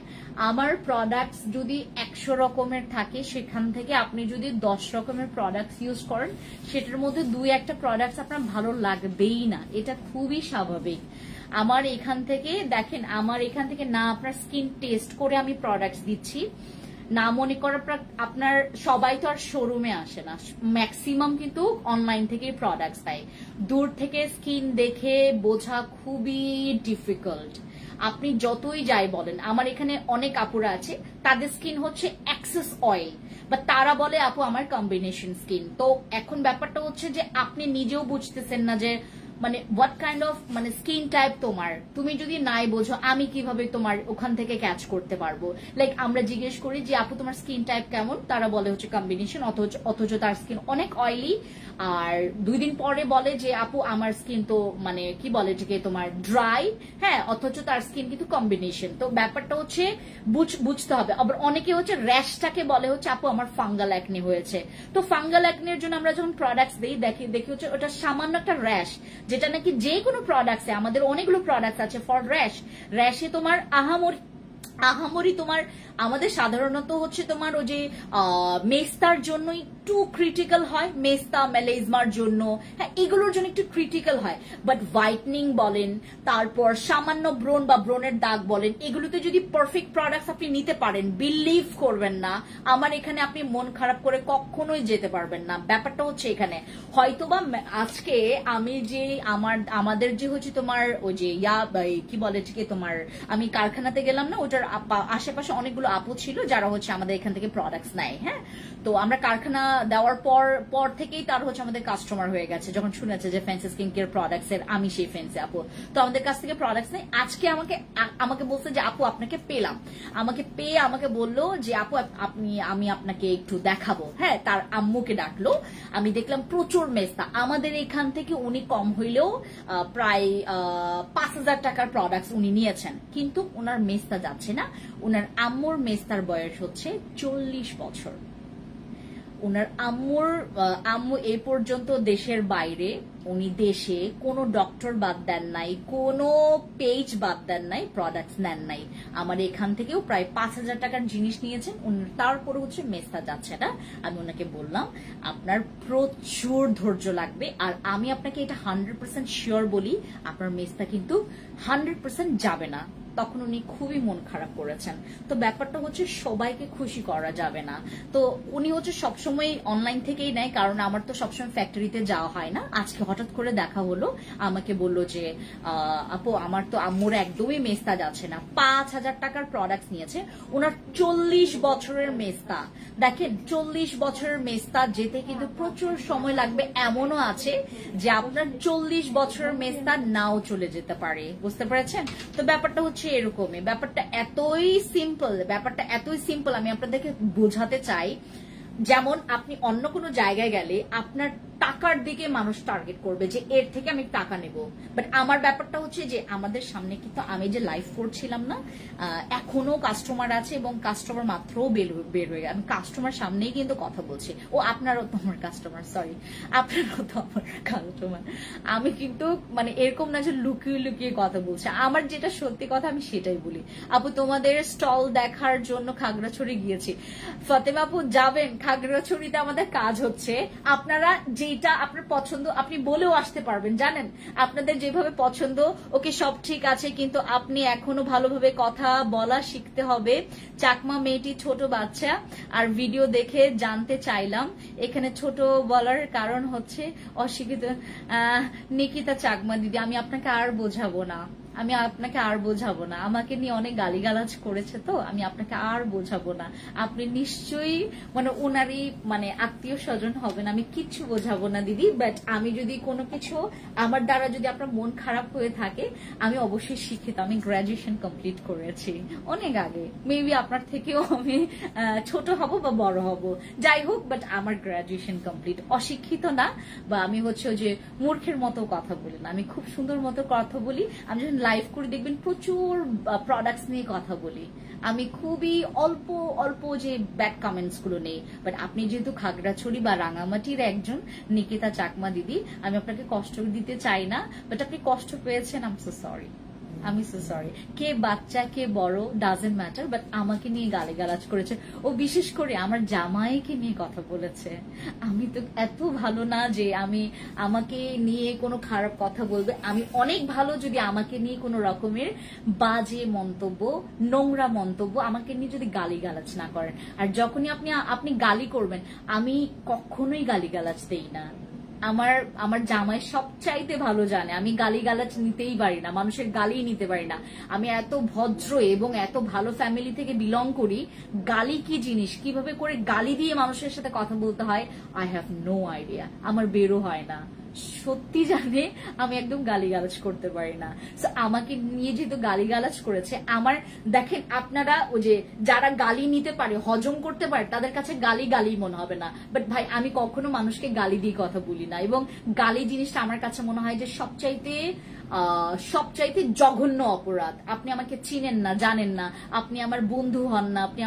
আমার প্রোডাক্টস যদি 100 রকমের থাকে, সেখান থেকে আপনি যদি 10 রকমের প্রোডাক্টস ইউজ করেন, সেটার মধ্যে 2-1টা প্রোডাক্টস আপনার ভালো লাগবেই না, এটা খুবই স্বাভাবিক। আমার এখান থেকে দেখেন, আমার এখান থেকে না আপনার স্কিন টেস্ট করে আমি প্রোডাক্টস দিচ্ছি, না মনে করা আপনার সবাই তো আর শোরুমে আসে না, ম্যাক্সিমাম কিন্তু অনলাইন থেকে প্রোডাক্টস পায়। দূর থেকে স্কিন দেখে বোঝা খুবই ডিফিকাল্ট। আপনি যতই যাই বলেন, আমার এখানে অনেক আপুরা আছে, তাদের স্কিন হচ্ছে এক্সেস অয়েল, বা তারা বলে আপু আমার কম্বিনেশন স্কিন। তো এখন ব্যাপারটা হচ্ছে যে আপনি নিজেও বুঝতেছেন না যে মানে হোয়াট কাইন্ড অফ মানে স্কিন টাইপ তোমার। তুমি যদি নাই বোঝো, আমি কিভাবে তোমার ওখান থেকে ক্যাচ করতে পারবো? লাইক আমরা জিজ্ঞেস করি যে আপু তোমার স্কিন টাইপ কেমন, তারা বলে হচ্ছে কম্বিনেশন, অথচ তার স্কিন অনেক অয়েলি। আর 2 দিন পরে বলে যে আপু আমার স্কিন তো মানে কি বলে যে তোমার ড্রাই, হ্যাঁ, অথচ তার স্কিন কিন্তু কম্বিনেশন। তো ব্যাপারটা হচ্ছে বুঝতে হবে। আবার অনেকে হচ্ছে র্যাশটাকে বলে হচ্ছে আপু আমার ফাঙ্গাল অ্যাকনি হয়েছে। তো ফাঙ্গাল অ্যাকনির জন্য আমরা যখন প্রোডাক্টস দিই, দেখি হচ্ছে ওটা সামান্য একটা র্যাশ, যেটা নাকি যে কোনো প্রোডাক্টসে, আমাদের অনেকগুলো প্রোডাক্টস আছে ফর র্যাশে তোমার আহামরি তোমার আমাদের সাধারণত হচ্ছে তোমার ওই যে মেস্তার জন্য একটু ক্রিটিক্যাল হয়, মেস্তা মেলেজমার জন্য, হ্যাঁ এগুলোর জন্য একটু ক্রিটিক্যাল হয়। বাট হোয়াইটনিং বলেন, তারপর সামান্য ব্রণ বা ব্রণের দাগ বলেন, এগুলোতে যদি পারফেক্ট প্রোডাক্টস আপনি নিতে পারেন, বিলিভ করবেন না আমার এখানে আপনি মন খারাপ করে কখনোই যেতে পারবেন না। ব্যাপারটা হচ্ছে এখানে হয়তোবা আজকে আমি যে আমাদের যে হচ্ছে তোমার ওই যে কি বলে যে তোমার, আমি কারখানাতে গেলাম না, ওটার আশেপাশে অনেকগুলো আপু ছিল যারা হচ্ছে আমাদের এখান থেকে প্রোডাক্টস নেয়। হ্যাঁ, তো আমরা কারখানা দেওয়ার পর থেকেই তার হচ্ছে আমাদের কাস্টমার হয়ে গেছে, যখন শুনেছে যে ফ্যান্সি স্কিন কেয়ার প্রোডাক্টস এর আমি সেই ফ্যান্সি আপু, তো আমাদের কাছ থেকে প্রোডাক্টস নেই। আজকে আমাকে বলছে যে আপু আপনাকে পেলাম, আমাকে বললো যে আপু আমি আপনাকে একটু দেখাবো। হ্যাঁ, তার আম্মুকে ডাকলো, আমি দেখলাম প্রচুর মেস্তা। আমাদের এখান থেকে উনি কম হইলেও প্রায় 5,000 টাকার প্রোডাক্টস উনি নিয়েছেন, কিন্তু ওনার মেস্তা যাচ্ছে না। ওনার আম্মুর মেস্তার বয়স হচ্ছে 40 বছর। ওনার আম্মু এই পর্যন্ত দেশের বাইরে, উনি দেশে কোনো ডক্টর বাদ দেন নাই, কোনো পেজ বাদ দেন নাই, প্রোডাক্টস নেন নাই। আমার এখান থেকেও প্রায় 5,000 টাকার জিনিস নিয়েছেন, তারপরে হচ্ছে মেস্তা যাচ্ছে না। আমি ওনাকে বললাম আপনার প্রচুর ধৈর্য লাগবে, আর আমি আপনাকে এটা 100% শিওর বলি, আপনার মেস্তা কিন্তু 100% যাবে না। তখন উনি খুবই মন খারাপ করেছেন। তো ব্যাপারটা হচ্ছে সবাইকে খুশি করা যাবে না। তো উনি হচ্ছে সবসময় অনলাইন থেকেই নেয়, কারণ আমার তো সবসময় ফ্যাক্টরিতে যাওয়া হয় না। আজকে হঠাৎ করে দেখা হলো, আমাকে বললো যে আপু আমার তো আম্মুর একদমই মেস্তা যাচ্ছে না। 5,000 টাকার প্রোডাক্টস নিয়েছে, ওনার 40 বছরের মেস্তা। দেখেন 40 বছরের মেস্তা যেতে কিন্তু প্রচুর সময় লাগবে, এমনও আছে যে আপনার 40 বছরের মেস্তা নাও চলে যেতে পারে। বুঝতে পেরেছেন? তো ব্যাপারটা হচ্ছে এরকমই, ব্যাপারটা এতই সিম্পল, আমি আপনাদেরকে বোঝাতে চাই। যেমন আপনি অন্য কোনো জায়গায় গেলে আপনার টাকার দিকে মানুষ টার্গেট করবে যে এর থেকে আমি টাকা নেব, বাট আমার ব্যাপারটা হচ্ছে যে আমাদের সামনে কিন্তু আমি যে লাইভ করছিলাম না, এখনো কাস্টমার আছে এবং কাস্টমার মাত্র বের হয়ে গেছে, আমি কাস্টমার সামনেই কিন্তু কথা বলছি। ও আপনারও তো আমার কাস্টমার, সরি আপনারও তো আমার কাস্টমার। আমি কিন্তু মানে এরকম না যে লুকিয়ে লুকিয়ে কথা বলছি, আমার যেটা সত্যি কথা আমি সেটাই বলি। আপু তোমাদের স্টল দেখার জন্য খাগড়াছড়ি গিয়েছি। ফাতেমা আপু যাবেন, খাগড়াছড়িতে আমাদের কাজ হচ্ছে। আপনারা যেটা আপনার পছন্দ আপনি বলেও আসতে পারবেন, জানেন আপনাদের যেভাবে পছন্দ ওকে সব ঠিক আছে, কিন্তু আপনি এখনো ভালোভাবে কথা বলা শিখতে হবে। চাকমা মেয়েটি ছোট বাচ্চা আর ভিডিও দেখে জানতে চাইলাম, এখানে ছোট বলার কারণ হচ্ছে অশিক্ষিত। নিকিতা চাকমা দিদি, আমি আপনাকে আর বোঝাবো না, আমি আপনাকে আর বোঝাবো না, আমাকে নিয়ে অনেক গালিগালাজ করেছে তো আমি আপনাকে আর বোঝাবো না। আপনি নিশ্চয়ই মানে ওনারই মানে আত্মীয় স্বজন হবেন, আমি কিচ্ছু বোঝাবো না দিদি। বাট আমি যদি কোনো কিছু আমার দ্বারা যদি আপনার মন খারাপ হয়ে থাকে, আমি অবশ্যই শিক্ষিত, আমি গ্রাজুয়েশন কমপ্লিট করেছি অনেক আগে, মেবি আপনার থেকেও আমি ছোট হব বা বড় হব, যাই হোক, বাট আমার গ্রাজুয়েশন কমপ্লিট। অশিক্ষিত না, বা আমি হচ্ছে যে মূর্খের মতো কথা বলি না, আমি খুব সুন্দর মতো কথা বলি। আমি যখন লাইভ করে দেখবেন প্রচুর প্রোডাক্টস নিয়ে কথা বলি, আমি খুবই অল্প অল্প যে ব্যাড কমেন্টস গুলো নেই। বাট আপনি যেহেতু খাগড়াছড়ি বা রাঙামাটির একজন নিকিতা চাকমা দিদি, আমি আপনাকে কষ্ট দিতে চাই না, বাট আপনি কষ্ট পেয়েছেন, আই এম সো সরি, আমি সো সরি। কে বাচ্চা কে বড় ডাজেন্ট ম্যাটার, বাট আমাকে নিয়ে গালিগালাজ করেছে, ও বিশেষ করে আমার জামাইকে নিয়ে কথা বলেছে। আমি তো এত ভালো না যে আমি আমাকে নিয়ে কোনো খারাপ কথা বলবে, আমি অনেক ভালো যদি আমাকে নিয়ে কোনো রকমের বাজে মন্তব্য নোংরা মন্তব্য আমাকে নিয়ে যদি গালিগালাজ না করেন। আর যখনই আপনি গালি করবেন, আমি কখনোই গালিগালাজ দেই না। আমার জামাই সবচাইতে ভালো জানে আমি গালিগালাজ নিতেই পারি না, মানুষের গালি নিতে পারি না। আমি এত ভদ্র এবং এত ভালো ফ্যামিলি থেকে বিলং করি, গালি কি জিনিস, কিভাবে করে গালি দিয়ে মানুষের সাথে কথা বলতে হয়, আই হ্যাভ নো আইডিয়া, আমার বেরো হয় না। সত্যি জানে আমি একদম গালিগালাজ করতে পারি না। সো আমাকে নিয়ে যেহেতু গালিগালাজ করেছে, আমার দেখেন আপনারা ওই যে যারা গালি নিতে পারে হজম করতে পারে তাদের কাছে গালি গালি মনে হবে না, বাট ভাই আমি কখনো মানুষকে গালি দিয়ে কথা বলি না, এবং গালি জিনিসটা আমার কাছে মনে হয় যে সবচাইতে জঘন্য অপরাধ। আপনি আমাকে চিনেন না, জানেন না, আপনি আমার বন্ধু হন না, আপনি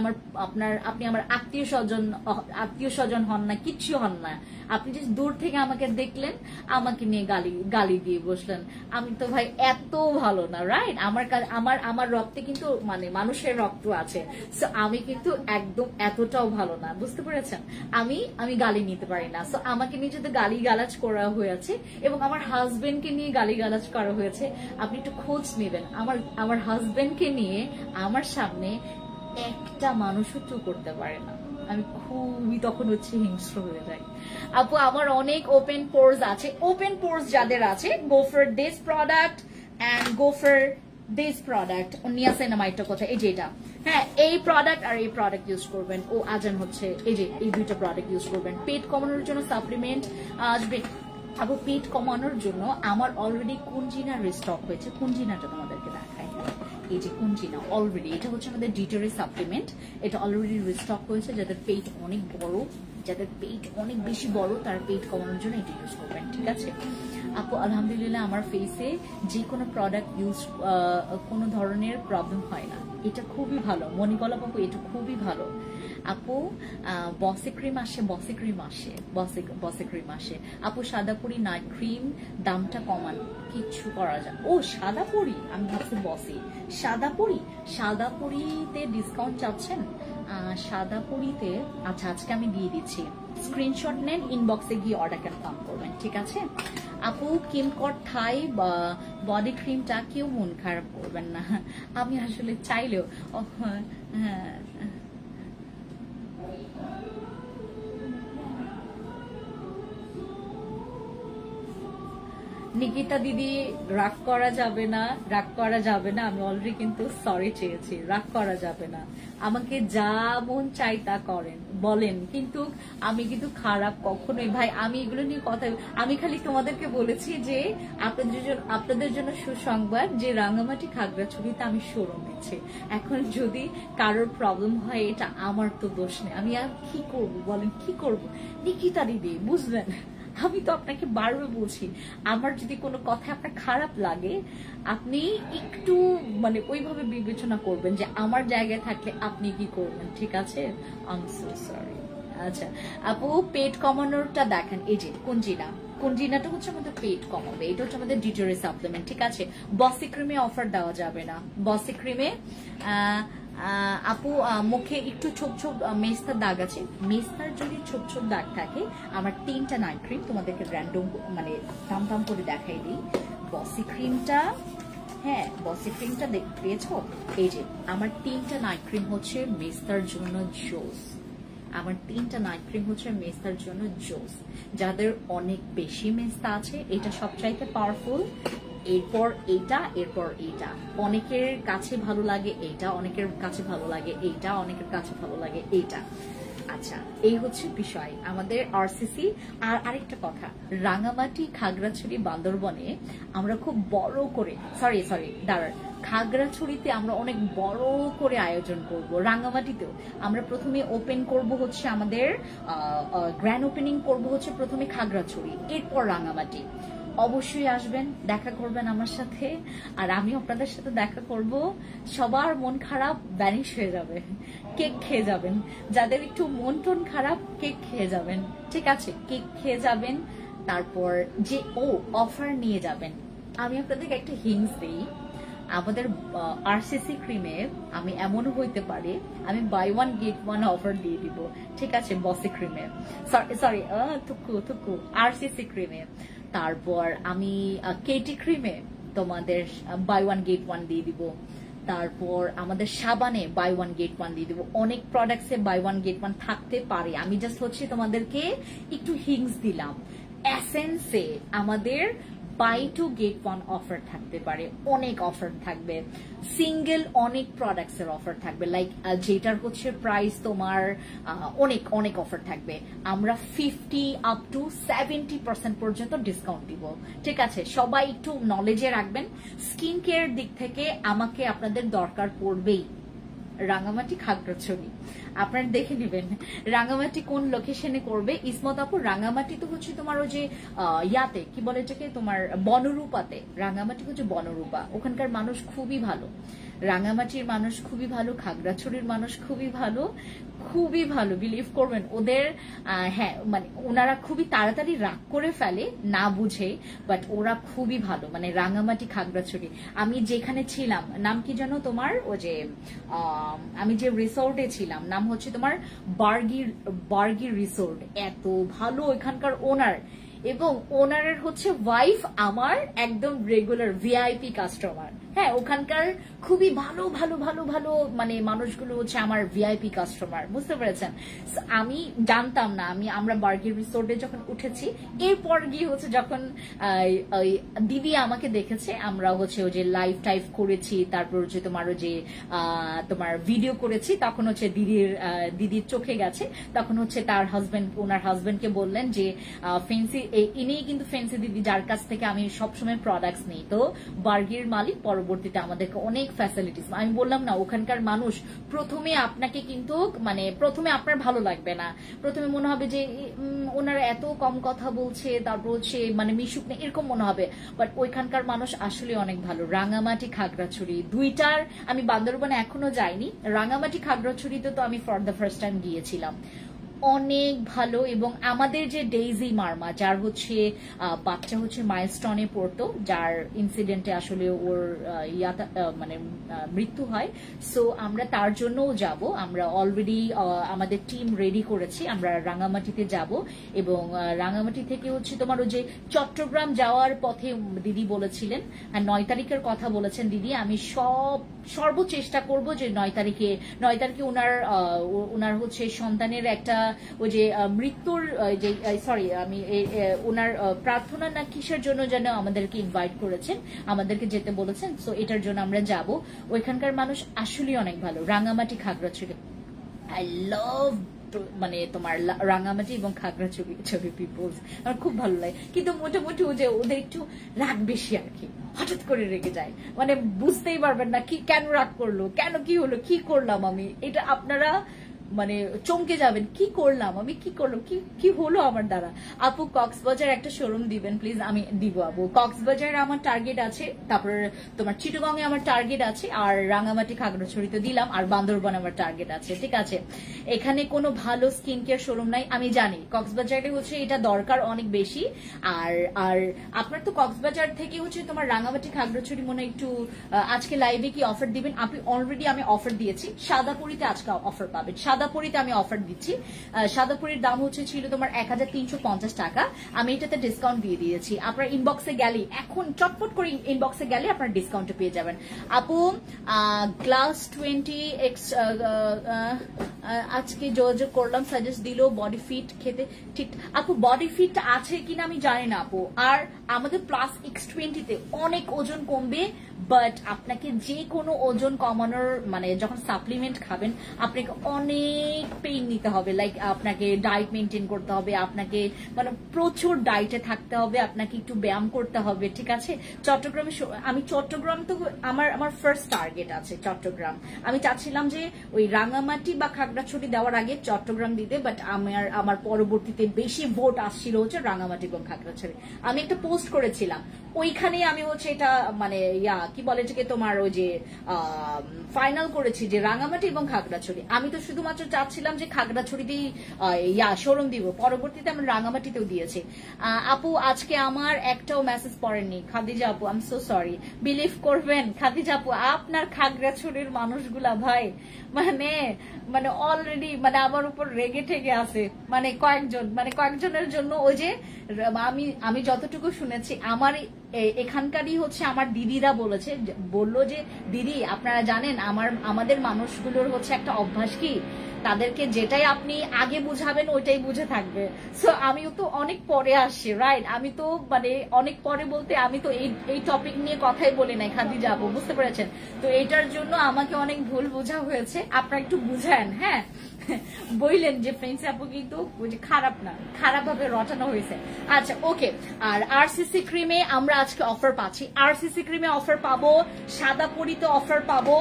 আমার আত্মীয় স্বজন হন না, কিচ্ছু হন না, আপনি যে দূর থেকে আমাকে দেখলেন আমাকে নিয়ে গালি দিয়ে বসলেন, আমি তো ভাই এত ভালো না, রাইট? আমার রক্তে কিন্তু মানে মানুষের রক্ত আছে, সো আমি কিন্তু একদম এতটাও ভালো না, বুঝতে পেরেছেন? আমি গালি নিতে পারি না। সো আমাকে নিয়ে যদি গালিগালাজ করা হয়েছে এবং আমার হাজবেন্ডকে নিয়ে গালিগালাজ করা হয়েছে, আপনি একটু খোঁজ নেবেন, আমার হাজবেন্ডকে নিয়ে আমার সামনে একটা মানুষও চুপ করতে পারে না, আমি খুবই তখন হচ্ছে হিংস্র হয়ে যাই। আপু আমার অনেক ওপেন পোর্স আছে, ওপেন পোর্স যাদের আছে, go for this product and go for this product. নিয়াসিনামাইডটা কোথায়? এই যেটা, হ্যাঁ এই প্রোডাক্ট আর এই প্রোডাক্ট ইউজ করবেন। ও আজান হচ্ছে, এই যে এই দুইটা প্রোডাক্ট ইউজ করবেন। পেট কমানোর জন্য সাপ্লিমেন্ট আসবে। আপু পেট কমানোর জন্য আমার অলরেডি কুঞ্জিনার রিস্টক হয়েছে, কুঞ্জিনাটা তোমাদেরকে দেখাই। এই যে কুঞ্জিনা অলরেডি, এটা হচ্ছে আমাদের ডিটারি সাপ্লিমেন্ট, এটা অলরেডি রিস্টক হয়েছে। যাদের পেট অনেক বড়, যাদের পেট অনেক বেশি বড়, তারা পেট কমানোর জন্য এটা ইউজ করবেন, ঠিক আছে? আপু আলহামদুলিল্লাহ আমার ফেসে যে কোনো প্রোডাক্ট ইউজ কোনো ধরনের প্রবলেম হয় না, এটা খুবই ভালো। মণিকলা আপু এটা খুবই ভালো। আপু বসে ক্রিম আসে, বসে ক্রিম আসে। আপু সাদাপুরি নাইট ক্রিম দামটা কমান, কিচ্ছু করা যায়। ও সাদাপুরি, আমি ভাবছি বসে। সাদাপুরিতে ডিসকাউন্ট চাচ্ছেন? সাদাপুরিতে আচ্ছা আজকে আমি দিয়ে দিচ্ছি, স্ক্রিনশট নেন, ইনবক্সে গিয়ে অর্ডার কনফার্ম করবেন, ঠিক আছে? আপু কিমকট থাই বডি ক্রিমটা কেউ মন খারাপ করবেন না, আমি আসলে চাইলেও হ্যাঁ নিকিতা দিদি রাগ করা যাবে না, আমি অলরেডি কিন্তু সরি চেয়েছি, রাগ করা যাবে না, আমাকে যা মন চাই তা করেন, বলেন, কিন্তু আমি কিন্তু খারাপ কখনোই ভাই, আমি এগুলো নিয়ে কথা, আমি খালি তোমাদেরকে বলেছি যে আপনাদের জন্য সুসংবাদ যে রাঙামাটি খাগড়াছড়িতে আমি শোরুম নিচ্ছি। এখন যদি কারোর প্রবলেম হয় এটা আমার তো দোষ নেই, আমি আর কি করব বলেন, কি করব? নিকিতা দিদি বুঝলেন, আমি তো আপনাকে বারবার বলছি, আমার যদি কোনো কথা আপনার খারাপ লাগে আপনি একটু মানে ওইভাবে বিবেচনা করবেন যে আমার জায়গায় থাকলে আপনি কি করবেন, ঠিক আছে? I am so sorry. আচ্ছা আপু, পেট কমানোরটা দেখেন, এই যে কুঞ্জিনাটা হচ্ছে আমাদের পেট কমাবে, এটা হচ্ছে আমাদের ডিটোরি সাপ্লিমেন্ট, ঠিক আছে? বসি ক্রিমে অফার দেওয়া যাবে না। বসি ক্রিমে আপু মুখে একটু ছোপ ছোপ মেস্তার দাগ আছে, মেস্তার যদি ছোপ ছোপ দাগ থাকে, আমার 3টা নাইট ক্রিম তোমাদেরকে র্যান্ডম মানে দাম করে দেখাই দিই। বসি ক্রিমটা, হ্যাঁ বসি ক্রিমটা পেয়েছো, এই যে আমার 3টা নাইট ক্রিম হচ্ছে মেস্তার জন্য জোস, আমার 3টা নাইট ক্রিম হচ্ছে মেস্তার জন্য জোস। যাদের অনেক বেশি মেস্তা আছে এটা সবচাইতে পাওয়ারফুল, এরপর এইটা, এরপর এইটা। অনেকের কাছে ভালো লাগে এইটা, অনেকের কাছে ভালো লাগে এইটা, অনেকের কাছে ভালো লাগে এইটা। আচ্ছা এই হচ্ছে বিষয় আমাদের আরসিসি। আর আরেকটা কথা, রাঙামাটি খাগড়াছড়ি বান্দরবনে আমরা খুব বড় করে, সরি দাঁড়ান, খাগড়াছড়িতে আমরা অনেক বড় করে আয়োজন করব, রাঙামাটিতেও আমরা প্রথমে ওপেন করব হচ্ছে আমাদের গ্র্যান্ড ওপেনিং করব হচ্ছে প্রথমে খাগড়াছড়ি, এরপর রাঙামাটি। অবশ্যই আসবেন, দেখা করবেন আমার সাথে, আর আমি আপনাদের সাথে দেখা করব। সবার মন খারাপ ভ্যানিশ হয়ে যাবে, কেক খেয়ে যাবেন। যাদের একটু মন টন খারাপ কেক খেয়ে যাবেন, ঠিক আছে? কেক খেয়ে যাবেন, তারপর যে অফার নিয়ে যাবেন। আমি আপনাদেরকে একটা হিংস দিই, আমাদের আরসিসি ক্রিমে আমি এমনও হইতে পারে আমি বাই 1 গেট 1 অফার দিয়ে দিব, ঠিক আছে? বসি ক্রিমে, সরি থুকু আরসিসি ক্রিমে। তারপর আমি কেটি ক্রিমে তোমাদের বাই 1 গেট 1 দিয়ে দিব। তারপর আমাদের সাবানে বাই 1 গেট 1 দিয়ে দিব। অনেক প্রোডাক্টসে বাই 1 গেট 1 থাকতে পারে, আমি জাস্ট হচ্ছে তোমাদেরকে একটু হিংস দিলাম। এসেন্সে আমাদের বাই 2 গেট 1 অফার থাকতে পারে, অনেক অফার থাকবে। সিঙ্গেল অনেক প্রোডাক্টস এর অফার থাকবে, লাইক যেটার হচ্ছে প্রাইস তোমার অনেক অফার থাকবে। আমরা 50 আপ টু 70% পর্যন্ত ডিসকাউন্ট দিব, ঠিক আছে? সবাই একটু নলেজে রাখবেন, স্কিন কেয়ার দিক থেকে আমাকে আপনাদের দরকার পড়বেই। রাঙামাটি খাগড়াছড়ি আপনারা দেখে নেবেন রাঙামাটি কোন লোকেশনে করবে। ইসমত আপু, রাঙামাটি তো হচ্ছে তোমার ওই যে ইয়াতে কি বলে এটাকে, তোমার বনরূপাতে। রাঙামাটি হচ্ছে বনরূপা, ওখানকার মানুষ খুবই ভালো, রাঙামাটির মানুষ খুবই ভালো, খাগড়াছড়ির মানুষ খুবই ভালো, খুবই ভালো, বিলিভ করবেন। ওদের হ্যাঁ মানে ওনারা খুবই তাড়াতাড়ি রাগ করে ফেলে না বুঝে, বাট ওরা খুবই ভালো, মানে রাঙামাটি খাগড়াছড়ি। আমি যেখানে ছিলাম, নাম কি জানো তোমার, ও যে আমি যে রিসোর্টে ছিলাম নাম হচ্ছে তোমার বার্গি রিসোর্ট, এত ভালো ওইখানকার ওনার, এবং ওনারের হচ্ছে ওয়াইফ আমার একদম রেগুলার ভিআইপি কাস্টমার। হ্যাঁ ওখানকার খুবই ভালো ভালো ভালো ভালো মানে মানুষগুলো হচ্ছে আমার ভিআইপি কাস্টমার, বুঝতে পেরেছেন? আমি জানতাম না, আমরা বার্গি রিসোর্টে যখন উঠেছি, এরপর গিয়ে হচ্ছে যখন দিদি আমাকে দেখেছে, আমরা হচ্ছে ওই যে লাইভ টাইভ করেছি, তারপর হচ্ছে তোমার ওই যে তোমার ভিডিও করেছি, তখন হচ্ছে দিদির চোখে গেছে, তখন হচ্ছে তার হাজবেন্ড, ওনার হাজবেন্ডকে বললেন যে ফেন্সি, ইনিই কিন্তু ফেন্সি দিদি যার কাছ থেকে আমি সবসময় প্রোডাক্টস নিই, তো বার্গির মালিক পরবর্তীতে আমাদেরকে অনেক ফ্যাসিলিটিস। আমি বললাম না, ওখানকার মানুষ প্রথমে আপনাকে কিন্তু মানে প্রথমে আপনার ভালো লাগবে না, প্রথমে মনে হবে যে ওনারা এত কম কথা বলছে, তারপর হচ্ছে মানে মিশুক নেই এরকম মনে হবে, বাট ওইখানকার মানুষ আসলে অনেক ভালো। রাঙামাটি খাগড়াছড়ি দুইটার আমি বান্দরবানে এখনো যাইনি, রাঙামাটি খাগড়াছড়িতে তো আমি ফর দ্য ফার্স্ট টাইম গিয়েছিলাম, অনেক ভালো। এবং আমাদের যে ডেইজি মার্মা, যার হচ্ছে বাচ্চা হচ্ছে মাইলস্টোনে পড়তো, যার ইনসিডেন্টে আসলে ওর মানে মৃত্যু হয়, সো আমরা তার জন্যও যাব। আমরা অলরেডি আমাদের টিম রেডি করেছি, আমরা রাঙামাটিতে যাব, এবং রাঙামাটি থেকে হচ্ছে তোমার ওই যে চট্টগ্রাম যাওয়ার পথে দিদি বলেছিলেন, 9 তারিখের কথা বলেছেন দিদি, আমি সর্বচেষ্টা করব যে 9 তারিখে ওনার হচ্ছে সন্তানের একটা ওই যে মৃত্যুর যে সরি আমি ওনার প্রার্থনা না কিসের জন্য যেন আমাদেরকে ইনভাইট করেছেন, আমাদেরকে যেতে বলেছেন, সো এটার জন্য আমরা যাব। ওইখানকার মানুষ আসলে অনেক ভালো, রাঙামাটি খাগড়াছড়ি। আই লাভ মানে তোমার রাঙামাটি এবং খাগড়াছড়ি পিপলস আমার খুব ভালো লাগে, কিন্তু মোটামুটি যে ওদের একটু রাগ বেশি আর কি, হঠাৎ করে রেগে যায়, মানে বুঝতেই পারবেন না কি কেন রাগ করলো, কেন কি হলো, কি করলাম আমি, এটা আপনারা মানে চমকে যাবেন, কি করলাম আমি, কি করলাম, কি হলো আমার দ্বারা। আপু কক্সবাজার একটা শোরুম দিবেন প্লিজ। আমি দিব আপু, কক্সবাজারে আমার টার্গেট আছে, তারপর তোমার চিটাগং এ আমার টার্গেট আছে, আর রাঙামাটি খাগড়াছড়িতে দিলাম, আর বান্দরবান আমার টার্গেট আছে, ঠিক আছে। এখানে কোনো ভালো স্কিন কেয়ার শোরুম নাই আমি জানি, কক্সবাজারে হচ্ছে এটা দরকার অনেক বেশি, আর আর আপনার তো কক্সবাজার থেকে হচ্ছে তোমার রাঙামাটি খাগড়াছড়ি মনে একটু আজকে লাইভে কি অফার দিবেন, আপনি অলরেডি আমি অফার দিয়েছি, সাদাপুরিতে আজকে অফার পাবেন, সাদাপুরিতে আমি অফার দিচ্ছি। সাদাপুরির দাম হচ্ছে ছিল তোমার 1350 টাকা, আমি এটাতে ডিসকাউন্ট দিয়ে দিয়েছি। আপনার ইনবক্সে গেলে এখন চটপট করে ইনবক্সে গেলে আপনার ডিসকাউন্ট পেয়ে যাবেন। আপু গ্লাস 20x আজকে যোগাযোগ করলাম, সাজেস্ট দিল বডি ফিট খেতে, ঠিক আপু বডি ফিট আছে কিনা আমি জানি না আপু। আর আমাদের প্লাস X20 তে অনেক ওজন কমবে, বাট আপনাকে যে কোনো ওজন কমানোর মানে যখন সাপ্লিমেন্ট খাবেন আপনাকে অনেক পেইন নিতে হবে, লাইক আপনাকে ডায়েট মেনটেন করতে হবে, আপনাকে মানে প্রচুর ডায়েটে থাকতে হবে, আপনাকে একটু ব্যায়াম করতে হবে, ঠিক আছে। চট্টগ্রামে আমি চট্টগ্রাম তো আমার ফার্স্ট টার্গেট আছে চট্টগ্রাম, আমি চাচ্ছিলাম যে ওই রাঙামাটি বা খাগড়াছড়ি দেওয়ার আগে চট্টগ্রাম দিতে, বাট আমার পরবর্তীতে বেশি ভোট আসছিল হচ্ছে রাঙামাটি এবং খাগড়াছড়ি। আমি একটা পোস্ট করেছিলাম ওইখানে, আমি হচ্ছে এটা মানে কি বলে এটাকে তোমার ওই যে ফাইনাল করেছি যে রাঙামাটি এবং খাগড়াছড়ি। আমি তো শুধুমাত্র চাচ্ছিলাম যে খাগড়াছড়িতেই শোরুম দিব, পরবর্তীতে আমরা রাঙামাটিতেও দিয়েছি। আপু আজকে আমার একটাও মেসেজ পড়েননি খাদিজা আপু, I am so sorry, believe করবেন খাদিজা আপু আপনার খাগড়াছড়ির মানুষগুলা ভাই মানে অলরেডি মানে আমার উপর রেগে ঠেগে আছে, মানে কয়েকজনের জন্য ওই যে আমি যতটুকু শুনেছি আমার এখানকারই হচ্ছে আমার দিদিরা বললো যে দিদি আপনারা জানেন আমাদের মানুষগুলোর হচ্ছে একটা অভ্যাস কি, তাদেরকে যেটাই আপনি আগে বুঝাবেন ওইটাই বুঝে থাকবে। সো আমিও তো অনেক পরে আসছি, রাইট, আমি তো মানে অনেক পরে বলতে আমি তো এই টপিক নিয়ে কথাই বলি নাই খাদিজা আপু, বুঝতে পেরেছেন। তো এইটার জন্য আমাকে অনেক ভুল বোঝা হয়েছে, আপনারা একটু বুঝেন, হ্যাঁ বললেন যে ফ্রেন্ডস আপু কিন্তু খারাপ না, খারাপ ভাবে রটানো হয়েছে। আচ্ছা ওকে, আর আরসিসি ক্রিমে আমরা আজকে অফার পাচ্ছি, আরসিসি ক্রিমে অফার পাবো, সাদাপুরিতে অফার পাবো,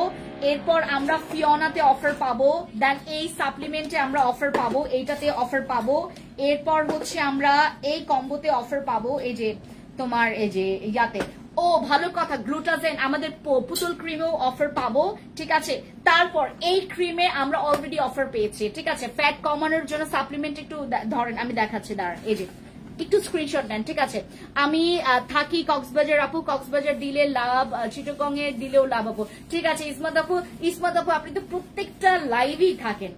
এরপর আমরা ফিওনাতে অফার পাবো, দেন এই সাপ্লিমেন্টে আমরা অফার পাবো, এইটাতে অফার পাবো, এরপর হচ্ছে আমরা এই কম্বোতে অফার পাবো, এই যে তোমার এই যে ইয়াতে ও ভালো কথা গ্লুটাজেন আমাদের পুতুল ক্রিমেও অফার পাবো, ঠিক আছে। তারপর এই ক্রিমে আমরা অলরেডি অফার পেয়েছি, ঠিক আছে। ফ্যাট কমানোর জন্য সাপ্লিমেন্ট একটু ধরেন আমি দেখাচ্ছি, দাঁড়ান এই যে একটু স্ক্রিনশট নেন, ঠিক আছে। আমি থাকি কক্সবাজার আপু, কক্সবাজার দিলে লাভ, চিটাগং এ দিলেও লাভ আপু, ঠিক আছে। ইসমাত আপু আপনি তো প্রত্যেকটা লাইভেই থাকেন,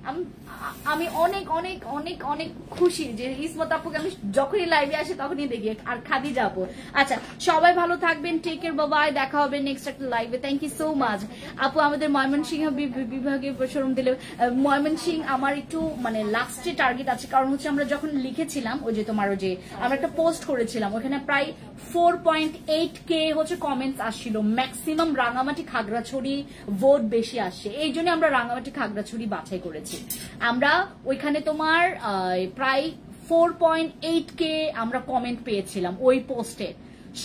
আমি অনেক অনেক অনেক অনেক খুশি যে ইসমাত আপুকে আমি যখনই লাইভে আসি তখনই দেখি, আর খাদিজা আপু। আচ্ছা সবাই ভালো থাকবেন, টেক কেয়ার, বাই, দেখা হবে নেক্সট একটা লাইভে। থ্যাংক ইউ সো মাচ আপু। আমাদের ময়মনসিংহ বিভাগে শোরুম দিলে, ময়মনসিংহ আমার একটু মানে লাস্টে টার্গেট আছে, কারণ হচ্ছে আমরা যখন লিখেছিলাম ওই যে তোমার ওই যে আমরা একটা পোস্ট করেছিলাম ওখানে প্রায় 4.8K হচ্ছে কমেন্টস আসছিল, ম্যাক্সিমাম রাঙামাটি খাগড়াছড়ি ভোট বেশি আসছে, এই জন্য আমরা রাঙামাটি খাগড়াছড়ি বাছাই করেছি। আমরা ওইখানে তোমার প্রায় 4.8K আমরা কমেন্ট পেয়েছিলাম ওই পোস্টে,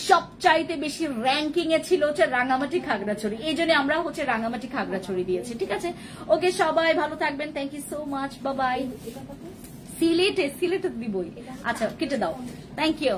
সবচাইতে বেশি র্যাঙ্কিং এ ছিল হচ্ছে রাঙামাটি খাগড়াছড়ি, এই জন্য আমরা হচ্ছে রাঙামাটি খাগড়াছড়ি দিয়েছি, ঠিক আছে। ওকে সবাই ভালো থাকবেন, thank you so much, bye. সিলেটে দিবই, আচ্ছা কেটে দাও, থ্যাংক ইউ।